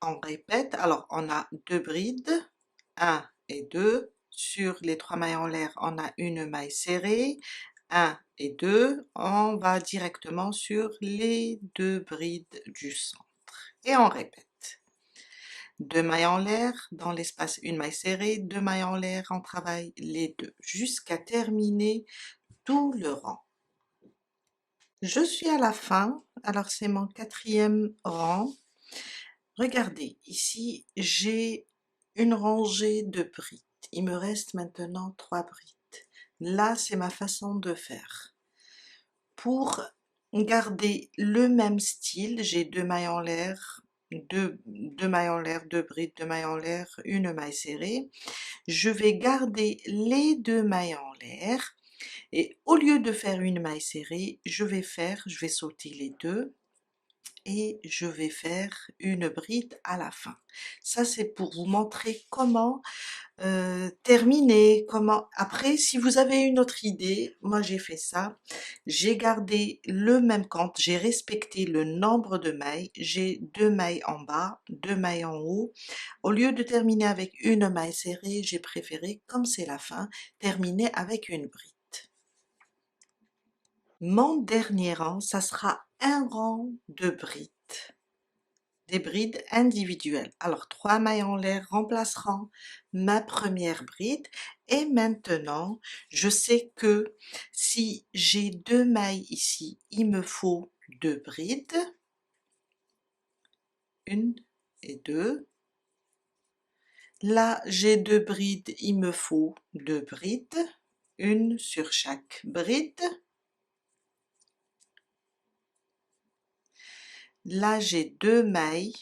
On répète, alors on a 2 brides, 1 et 2, sur les 3 mailles en l'air, on a une maille serrée, 1 et 2, on va directement sur les 2 brides du centre. Et on répète. 2 mailles en l'air, dans l'espace une maille serrée, 2 mailles en l'air, on travaille les 2, jusqu'à terminer tout le rang. Je suis à la fin, alors c'est mon quatrième rang. Regardez, ici j'ai une rangée de brides. Il me reste maintenant 3 brides. Là, c'est ma façon de faire. Pour garder le même style, j'ai 2 mailles en l'air, 2 mailles en l'air, 2 brides, 2 mailles en l'air, une maille serrée. Je vais garder les 2 mailles en l'air et au lieu de faire une maille serrée, je vais sauter les 2 et je vais faire une bride à la fin. Ça, c'est pour vous montrer comment terminer, comment... Après, si vous avez une autre idée, moi j'ai fait ça, j'ai gardé le même compte, j'ai respecté le nombre de mailles, j'ai 2 mailles en bas, 2 mailles en haut. Au lieu de terminer avec une maille serrée, j'ai préféré, comme c'est la fin, terminer avec une bride. Mon dernier rang, ça sera un rang de brides, des brides individuelles. Alors 3 mailles en l'air remplaceront ma première bride et maintenant je sais que si j'ai 2 mailles ici, il me faut 2 brides, 1 et 2. Là j'ai 2 brides, il me faut 2 brides, une sur chaque bride. Là j'ai 2 mailles,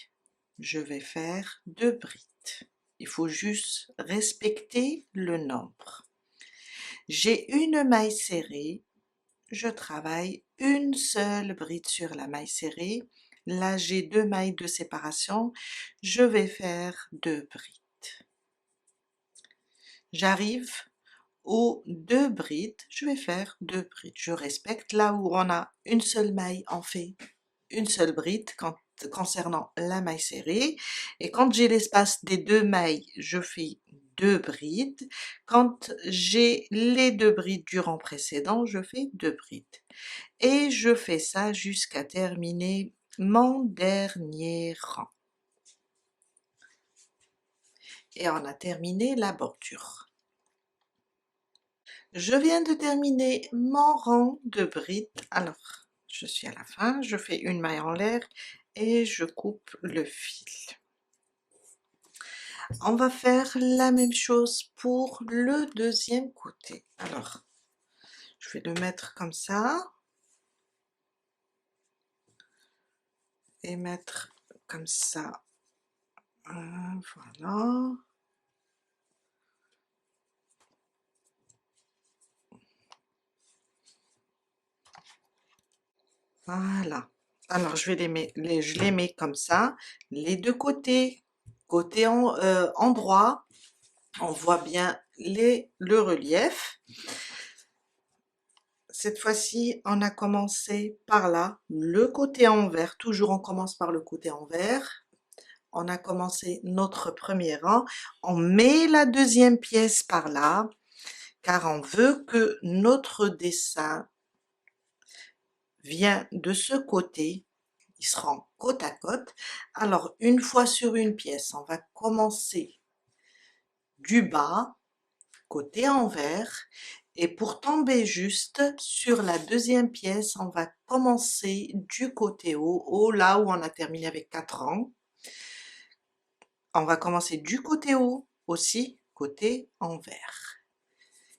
je vais faire 2 brides. Il faut juste respecter le nombre. J'ai une maille serrée, je travaille une seule bride sur la maille serrée. Là j'ai 2 mailles de séparation, je vais faire 2 brides. J'arrive aux 2 brides, je vais faire 2 brides. Je respecte, là où on a une seule maille, on fait une seule bride concernant la maille serrée, et quand j'ai l'espace des 2 mailles, je fais 2 brides. Quand j'ai les 2 brides du rang précédent, je fais 2 brides. Et je fais ça jusqu'à terminer mon dernier rang. Et on a terminé la bordure. Je viens de terminer mon rang de brides. Alors, je suis à la fin, je fais une maille en l'air et je coupe le fil. On va faire la même chose pour le deuxième côté. Alors, je vais le mettre comme ça et mettre comme ça. Voilà. Voilà. Alors, je les mets comme ça, les deux côtés. Côté endroit, on voit bien le relief. Cette fois-ci, on a commencé par là, le côté envers. Toujours, on commence par le côté envers. On a commencé notre premier rang. On met la deuxième pièce par là, car on veut que notre dessin vienne de ce côté. Ils seront côte à côte. Alors, une fois sur une pièce, on va commencer du bas, côté envers, et pour tomber juste sur la deuxième pièce, on va commencer du côté haut, là où on a terminé avec 4 rangs. On va commencer du côté haut aussi, côté envers.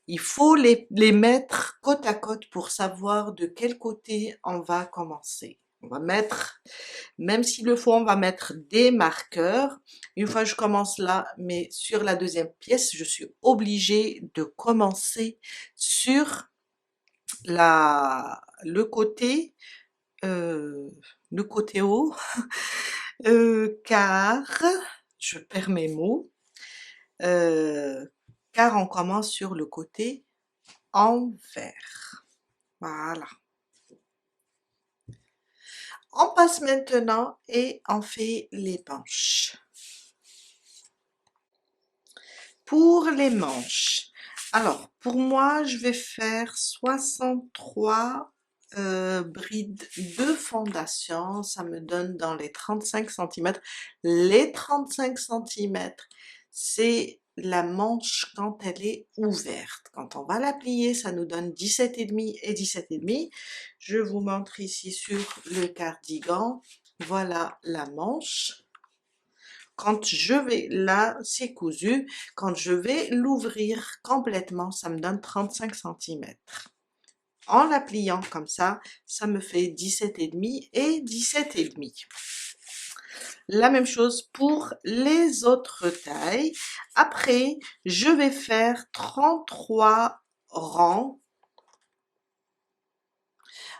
Il faut les mettre côte à côte pour savoir de quel côté on va commencer. On va mettre, même s'il le faut, on va mettre des marqueurs. Une fois que je commence là, mais sur la deuxième pièce, je suis obligée de commencer sur le côté, le côté haut, car, je perds mes mots, car on commence sur le côté envers. Voilà. On passe maintenant et on fait les manches. Pour les manches, alors pour moi je vais faire 63 brides de fondation, ça me donne dans les 35 cm. Les 35 cm, c'est la manche quand elle est ouverte. Quand on va la plier, ça nous donne 17,5 et 17,5. Je vous montre ici sur le cardigan. Voilà la manche. Quand je vais, là c'est cousu, quand je vais l'ouvrir complètement, ça me donne 35 cm. En la pliant comme ça me fait 17,5 et 17,5. La même chose pour les autres tailles. Après, je vais faire 33 rangs.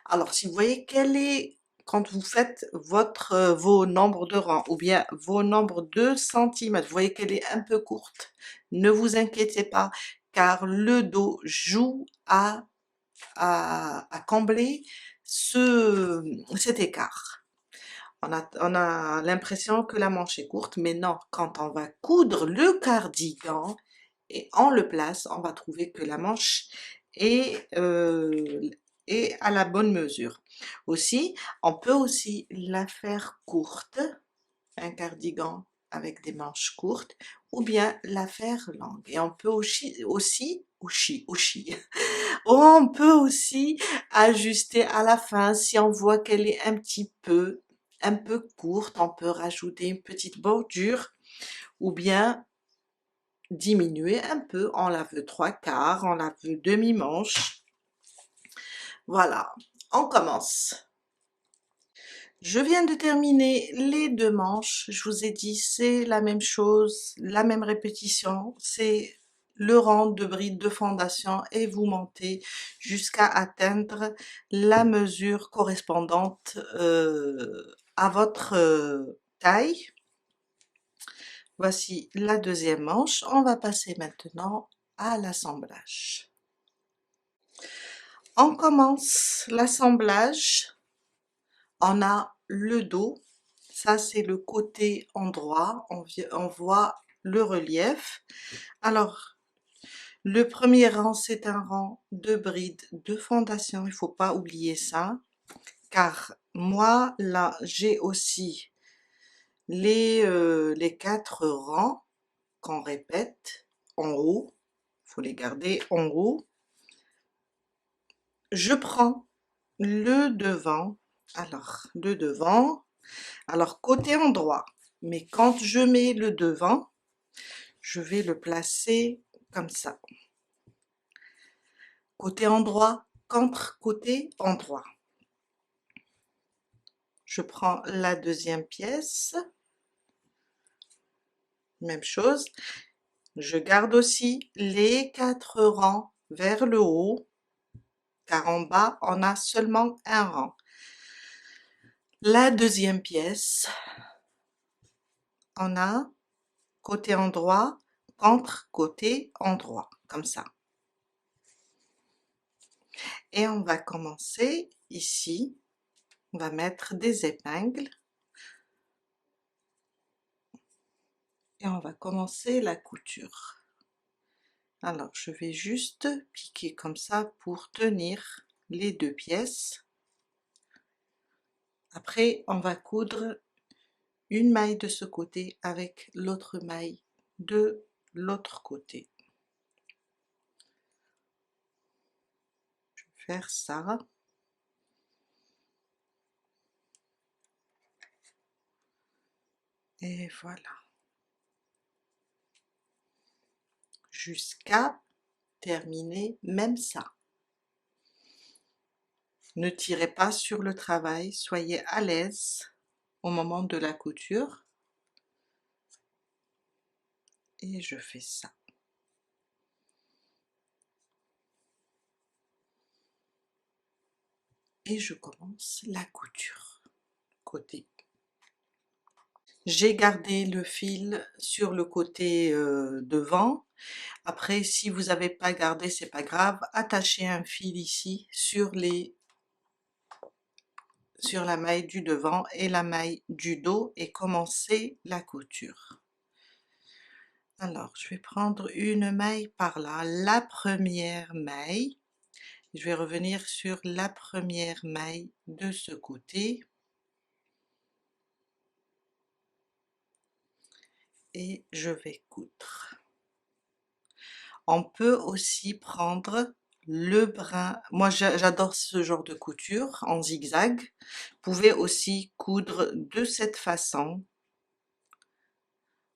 Alors, si vous voyez quel est, quand vous faites vos nombres de rangs ou bien vos nombres de centimètres, vous voyez qu'elle est un peu courte, ne vous inquiétez pas, car le dos joue à combler cet écart. On a l'impression que la manche est courte, mais non, quand on va coudre le cardigan et on le place, on va trouver que la manche est, à la bonne mesure. Aussi, on peut aussi la faire courte, un cardigan avec des manches courtes, ou bien la faire longue. Et on peut on peut aussi ajuster à la fin si on voit qu'elle est un peu courte, on peut rajouter une petite bordure ou bien diminuer un peu, on la veut 3/4, on la veut demi-manche. Voilà, on commence. Je viens de terminer les deux manches, je vous ai dit c'est la même chose, la même répétition, c'est le rang de brides de fondation et vous montez jusqu'à atteindre la mesure correspondante à votre taille. Voici la deuxième manche, on va passer maintenant à l'assemblage. On commence l'assemblage, on a le dos, ça c'est le côté endroit, on voit le relief. Alors, le premier rang, c'est un rang de brides de fondation, il ne faut pas oublier ça, car moi, là, j'ai aussi les 4 rangs qu'on répète en haut, il faut les garder en haut. Je prends le devant, alors côté endroit, mais quand je mets le devant, je vais le placer comme ça. Côté endroit contre côté endroit. Je prends la deuxième pièce, même chose. Je garde aussi les 4 rangs vers le haut, car en bas on a seulement un rang. La deuxième pièce, on a côté endroit contre côté endroit, comme ça. Et on va commencer ici, on va mettre des épingles et on va commencer la couture. Alors je vais juste piquer comme ça pour tenir les deux pièces. Après on va coudre une maille de ce côté avec l'autre maille de l'autre côté. Je vais faire ça. Et voilà. Jusqu'à terminer même ça. Ne tirez pas sur le travail, soyez à l'aise au moment de la couture. Et je fais ça. Et je commence la couture. Côté. J'ai gardé le fil sur le côté devant. Après, si vous n'avez pas gardé, c'est pas grave. Attachez un fil ici sur la maille du devant et la maille du dos et commencez la couture. Alors, je vais prendre une maille par là, la première maille. Je vais revenir sur la première maille de ce côté. Et je vais coudre. On peut aussi prendre le brin, moi j'adore ce genre de couture en zigzag. Vous pouvez aussi coudre de cette façon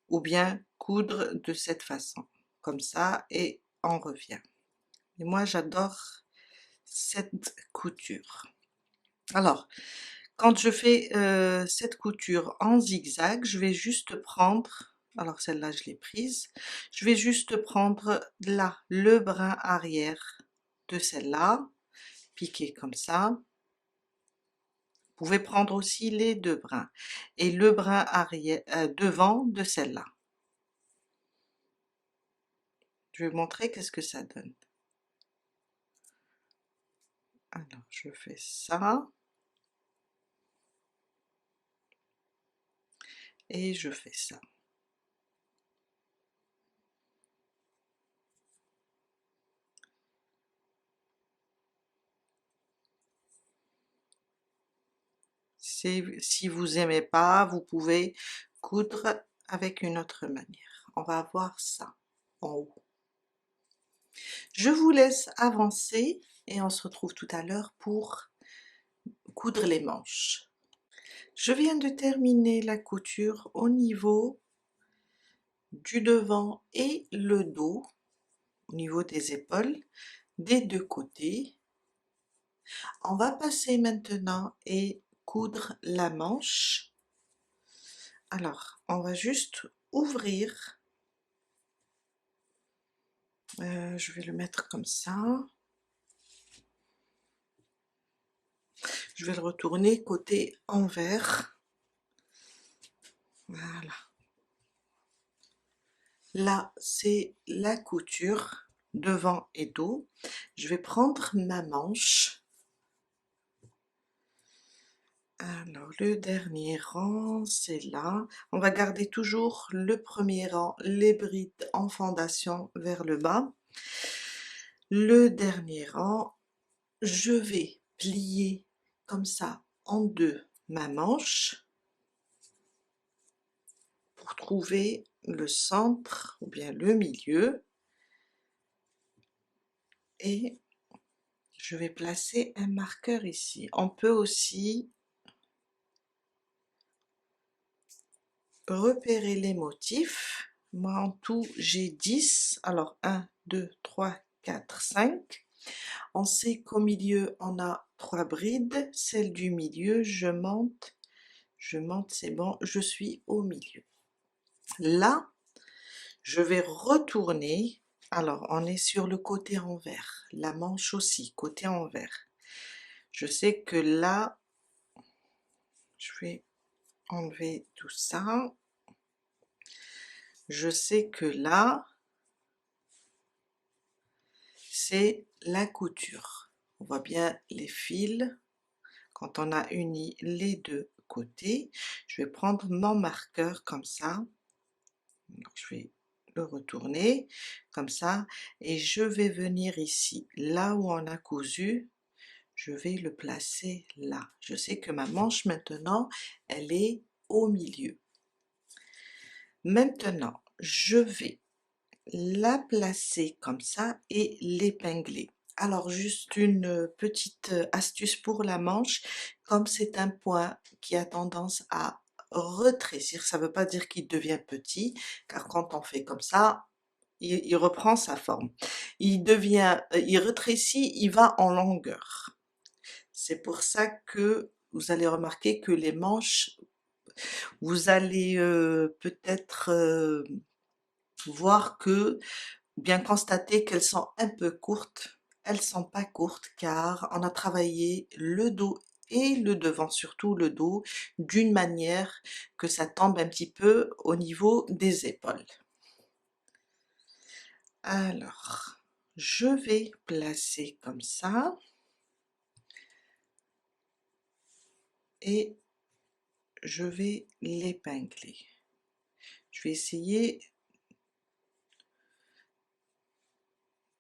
ou bien coudre de cette façon, comme ça, et on revient. Et moi j'adore cette couture. Alors, quand je fais cette couture en zigzag, je vais juste prendre, alors celle-là je l'ai prise, je vais juste prendre là le brin arrière de celle-là, piquer comme ça. Vous pouvez prendre aussi les deux brins et le brin arrière devant de celle-là. Je vais vous montrer qu'est-ce que ça donne. Alors je fais ça et je fais ça. Si vous aimez pas, vous pouvez coudre avec une autre manière. On va voir ça en haut. Je vous laisse avancer et on se retrouve tout à l'heure pour coudre les manches. Je viens de terminer la couture au niveau du devant et le dos, au niveau des épaules, des deux côtés. On va passer maintenant et coudre la manche. Alors, on va juste ouvrir. Je vais le mettre comme ça. Je vais le retourner côté envers. Voilà. Là, c'est la couture devant et dos. Je vais prendre ma manche. Alors, le dernier rang, c'est là. On va garder toujours le premier rang, les brides en fondation vers le bas. Le dernier rang, je vais plier comme ça en deux ma manche pour trouver le centre ou bien le milieu. Et je vais placer un marqueur ici. On peut aussi repérer les motifs Moi en tout j'ai 10, alors 1, 2, 3, 4, 5. On sait qu'au milieu on a 3 brides, celle du milieu, je monte, c'est bon, je suis au milieu. Là, je vais retourner, alors on est sur le côté envers, la manche aussi, côté envers. Je sais que là, je vais enlever tout ça. Je sais que là, c'est la couture. On voit bien les fils quand on a uni les deux côtés. Je vais prendre mon marqueur comme ça. Alors, je vais le retourner comme ça et je vais venir ici, là où on a cousu, je vais le placer là. Je sais que ma manche maintenant, elle est au milieu. Maintenant, je vais la placer comme ça et l'épingler. Alors juste une petite astuce pour la manche, comme c'est un point qui a tendance à retrécir, ça ne veut pas dire qu'il devient petit, car quand on fait comme ça, il reprend sa forme. Il devient, il rétrécit, il va en longueur. C'est pour ça que vous allez remarquer que les manches, vous allez peut-être voir que, bien constater qu'elles sont un peu courtes. Elles sont pas courtes car on a travaillé le dos et le devant, surtout le dos, d'une manière que ça tombe un petit peu au niveau des épaules. Alors, je vais placer comme ça et je vais l'épingler. Je vais essayer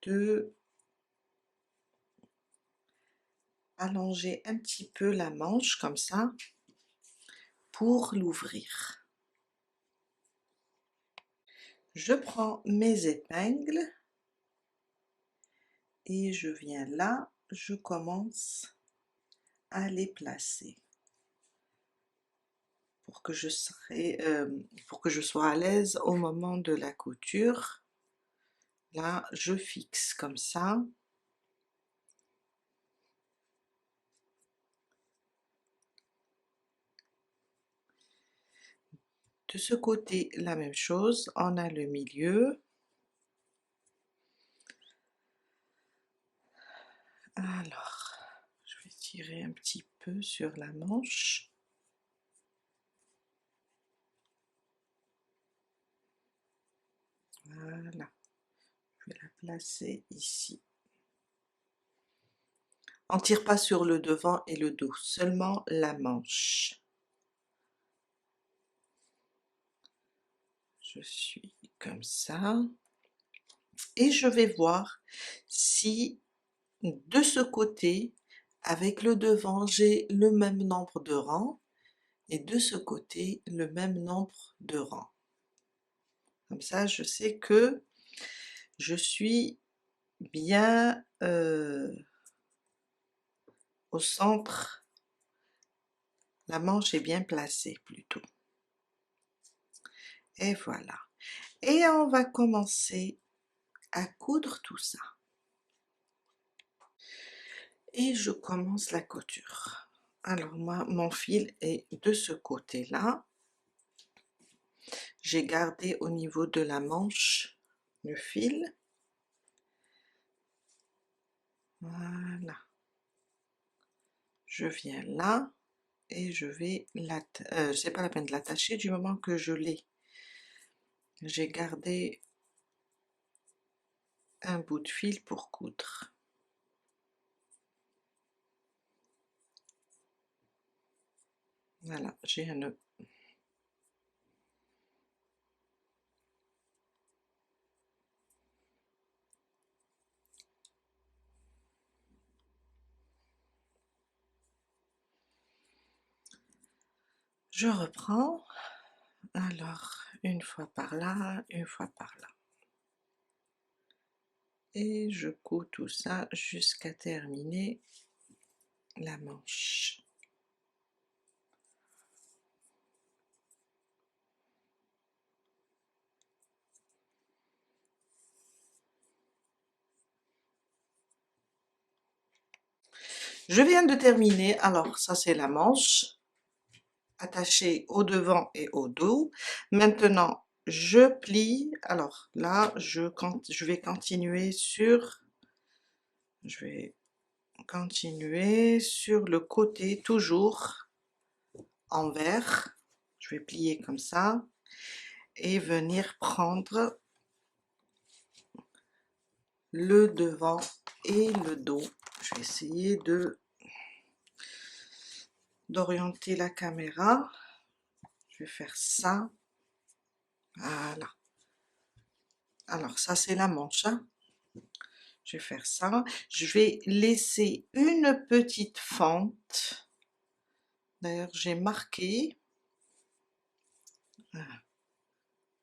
de allonger un petit peu la manche comme ça pour l'ouvrir. Je prends mes épingles et je viens là, je commence à les placer pour que pour que je sois à l'aise au moment de la couture. Là, je fixe comme ça. De ce côté, la même chose, on a le milieu. Alors, je vais tirer un petit peu sur la manche. Voilà, je vais la placer ici. On ne tire pas sur le devant et le dos, seulement la manche. Je suis comme ça. Et je vais voir si de ce côté, avec le devant, j'ai le même nombre de rangs et de ce côté, le même nombre de rangs. Comme ça, je sais que je suis bien au centre, la manche est bien placée plutôt. Et voilà. Et on va commencer à coudre tout ça. Et je commence la couture. Alors moi, mon fil est de ce côté-là. J'ai gardé au niveau de la manche le fil. Voilà. Je viens là et je vais c'est pas la peine de l'attacher du moment que je l'ai. J'ai gardé un bout de fil pour coudre. Voilà, j'ai un nœud. Je reprends. Alors, une fois par là, une fois par là. Et je couds tout ça jusqu'à terminer la manche. Je viens de terminer, alors ça c'est la manche, attachée au devant et au dos. Maintenant, je plie, alors là, je vais continuer sur le côté, toujours envers. Je vais plier comme ça et venir prendre le devant et le dos. Je vais essayer d'orienter la caméra. Je vais faire ça. Voilà. Alors ça c'est la manche, hein. Je vais faire ça. Je vais laisser une petite fente. D'ailleurs j'ai marqué.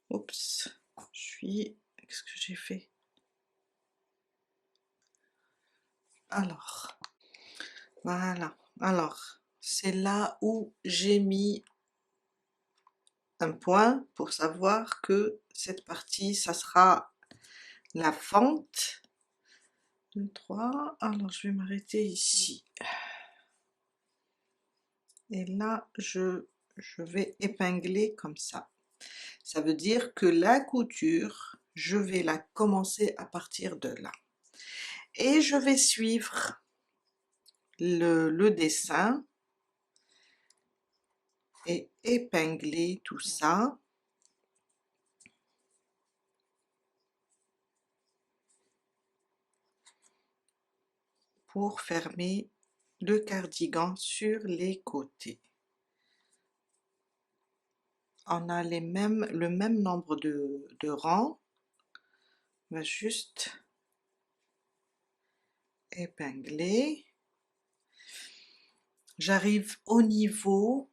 Oups. Qu'est-ce que j'ai fait? Alors. Voilà. Alors. C'est là où j'ai mis un point pour savoir que cette partie, ça sera la fente. 2, 3, alors je vais m'arrêter ici. Et là, je vais épingler comme ça. Ça veut dire que la couture, je vais la commencer à partir de là. Et je vais suivre le dessin et épingler tout ça. Pour fermer le cardigan sur les côtés. On a le même nombre de rangs. On va juste épingler. J'arrive au niveau,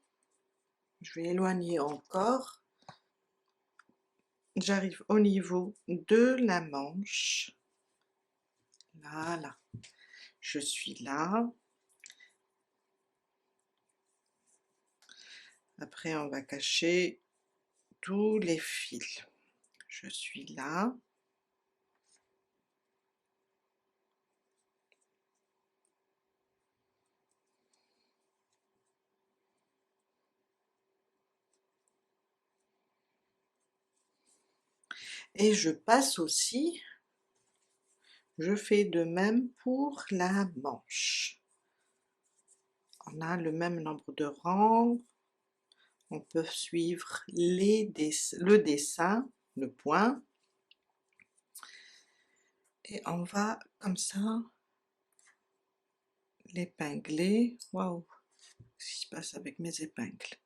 je vais éloigner encore. J'arrive au niveau de la manche. Voilà. Je suis là. Après, on va cacher tous les fils. Je suis là. Et je passe aussi, je fais de même pour la manche. On a le même nombre de rangs. On peut suivre le dessin, le point. Et on va comme ça l'épingler. Waouh, qu'est-ce qui se passe avec mes épingles?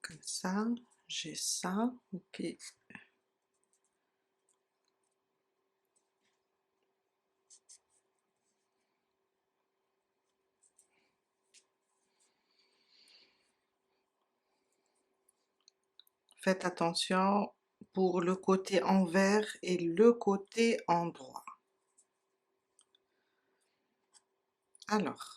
Comme ça, j'ai ça, ok. Faites attention pour le côté envers et le côté endroit. Alors,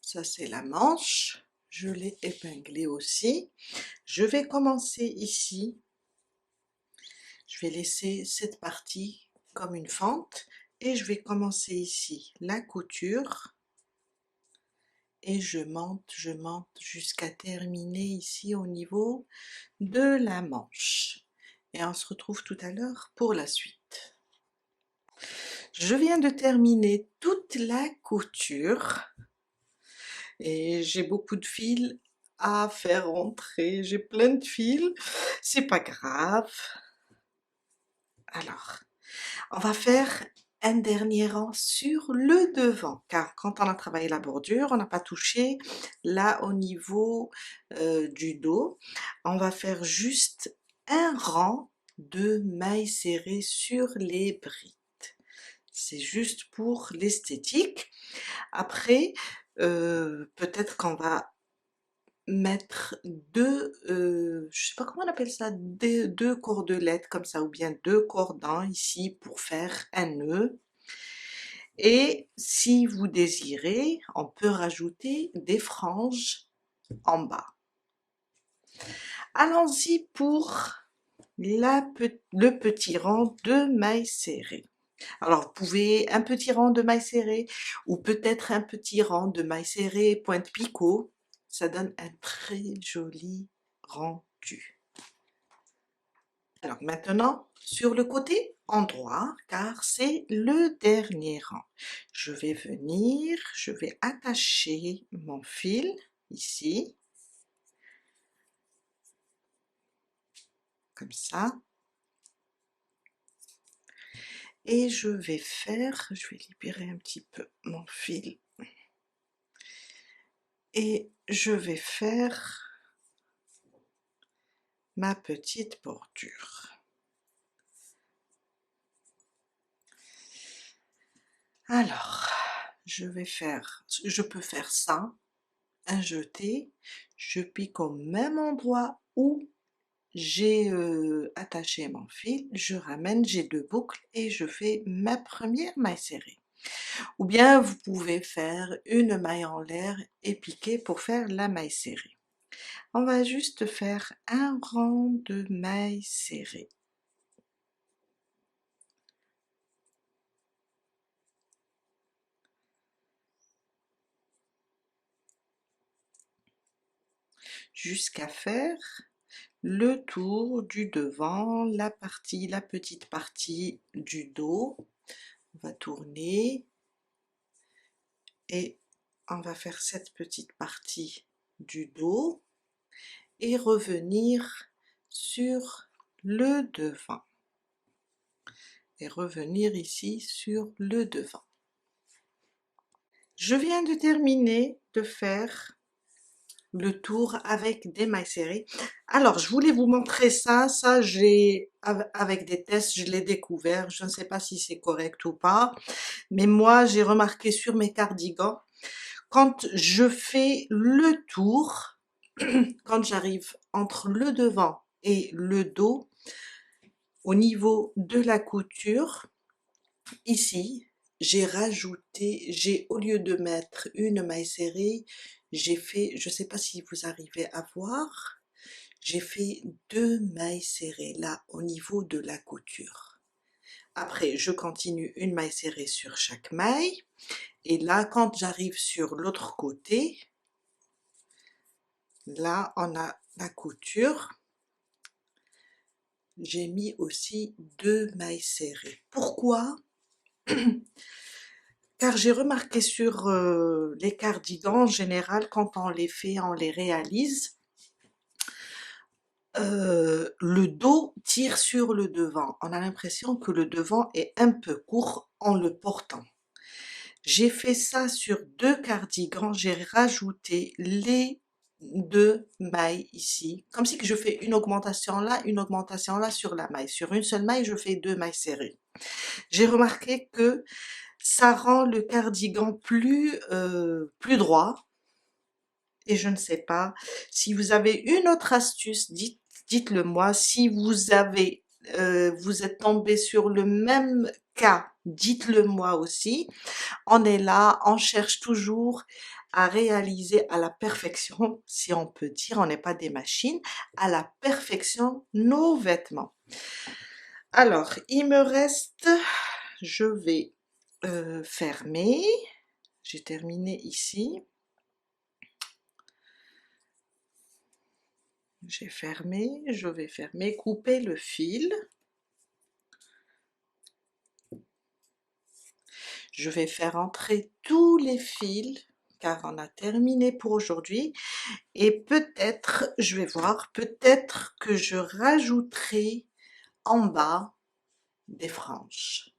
ça c'est la manche, je l'ai épinglée aussi. Je vais commencer ici, je vais laisser cette partie comme une fente et je vais commencer ici la couture et je monte jusqu'à terminer ici au niveau de la manche. Et on se retrouve tout à l'heure pour la suite. Je viens de terminer toute la couture et j'ai beaucoup de fils à faire rentrer, j'ai plein de fils, c'est pas grave. Alors, on va faire un dernier rang sur le devant, car quand on a travaillé la bordure, on n'a pas touché là au niveau du dos. On va faire juste un rang de mailles serrées sur les brides. C'est juste pour l'esthétique. Après, peut-être qu'on va mettre je sais pas comment on appelle ça, deux cordelettes comme ça, ou bien deux cordons ici pour faire un nœud. Et si vous désirez, on peut rajouter des franges en bas. Allons-y pour le petit rang de mailles serrées. Alors vous pouvez un petit rang de mailles serrées ou peut-être un petit rang de mailles serrées pointe picot, ça donne un très joli rendu. Alors maintenant, sur le côté endroit, car c'est le dernier rang, je vais venir, je vais attacher mon fil ici, comme ça, et je vais libérer un petit peu mon fil, et je vais faire ma petite bordure. Alors, je peux faire ça, un jeté, je pique au même endroit où j'ai attaché mon fil, je ramène, j'ai 2 boucles et je fais ma première maille serrée. Ou bien vous pouvez faire une maille en l'air et piquer pour faire la maille serrée. On va juste faire un rang de mailles serrées. Jusqu'à faire le tour du devant, la petite partie du dos. On va tourner et on va faire cette petite partie du dos et revenir sur le devant. Et revenir ici sur le devant. Je viens de terminer de faire le tour avec des mailles serrées. Alors je voulais vous montrer ça, avec des tests je l'ai découvert, je ne sais pas si c'est correct ou pas, mais moi j'ai remarqué sur mes cardigans, quand je fais le tour, quand j'arrive entre le devant et le dos, au niveau de la couture, ici, au lieu de mettre une maille serrée, j'ai fait, je ne sais pas si vous arrivez à voir, j'ai fait 2 mailles serrées là au niveau de la couture. Après, je continue une maille serrée sur chaque maille, et là, quand j'arrive sur l'autre côté, là, on a la couture, j'ai mis aussi 2 mailles serrées. Pourquoi? Car j'ai remarqué sur les cardigans en général, quand on les fait, on les réalise, le dos tire sur le devant. On a l'impression que le devant est un peu court en le portant. J'ai fait ça sur 2 cardigans, j'ai rajouté les 2 mailles ici, comme si que je fais une augmentation là sur la maille. Sur une seule maille, je fais 2 mailles serrées. J'ai remarqué que ça rend le cardigan plus droit, et je ne sais pas si vous avez une autre astuce, dites-le moi. Si vous êtes tombé sur le même cas, dites-le moi aussi. On est là, on cherche toujours à réaliser à la perfection, si on peut dire, on n'est pas des machines, à la perfection nos vêtements. Alors, il me reste, je vais fermer, j'ai terminé ici, j'ai fermé, je vais fermer, couper le fil, je vais faire entrer tous les fils car on a terminé pour aujourd'hui, et peut-être, je vais voir, peut-être que je rajouterai en bas des franges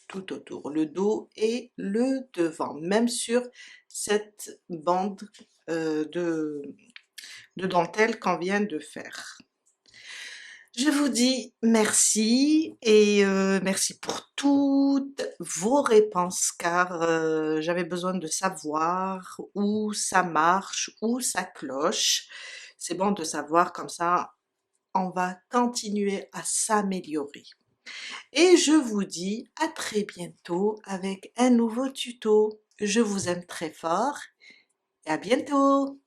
tout autour, le dos et le devant, même sur cette bande de dentelle qu'on vient de faire. Je vous dis merci, et merci pour toutes vos réponses, car j'avais besoin de savoir où ça marche, où ça cloche. C'est bon de savoir, comme ça on va continuer à s'améliorer. Et je vous dis à très bientôt avec un nouveau tuto. Je vous aime très fort et à bientôt!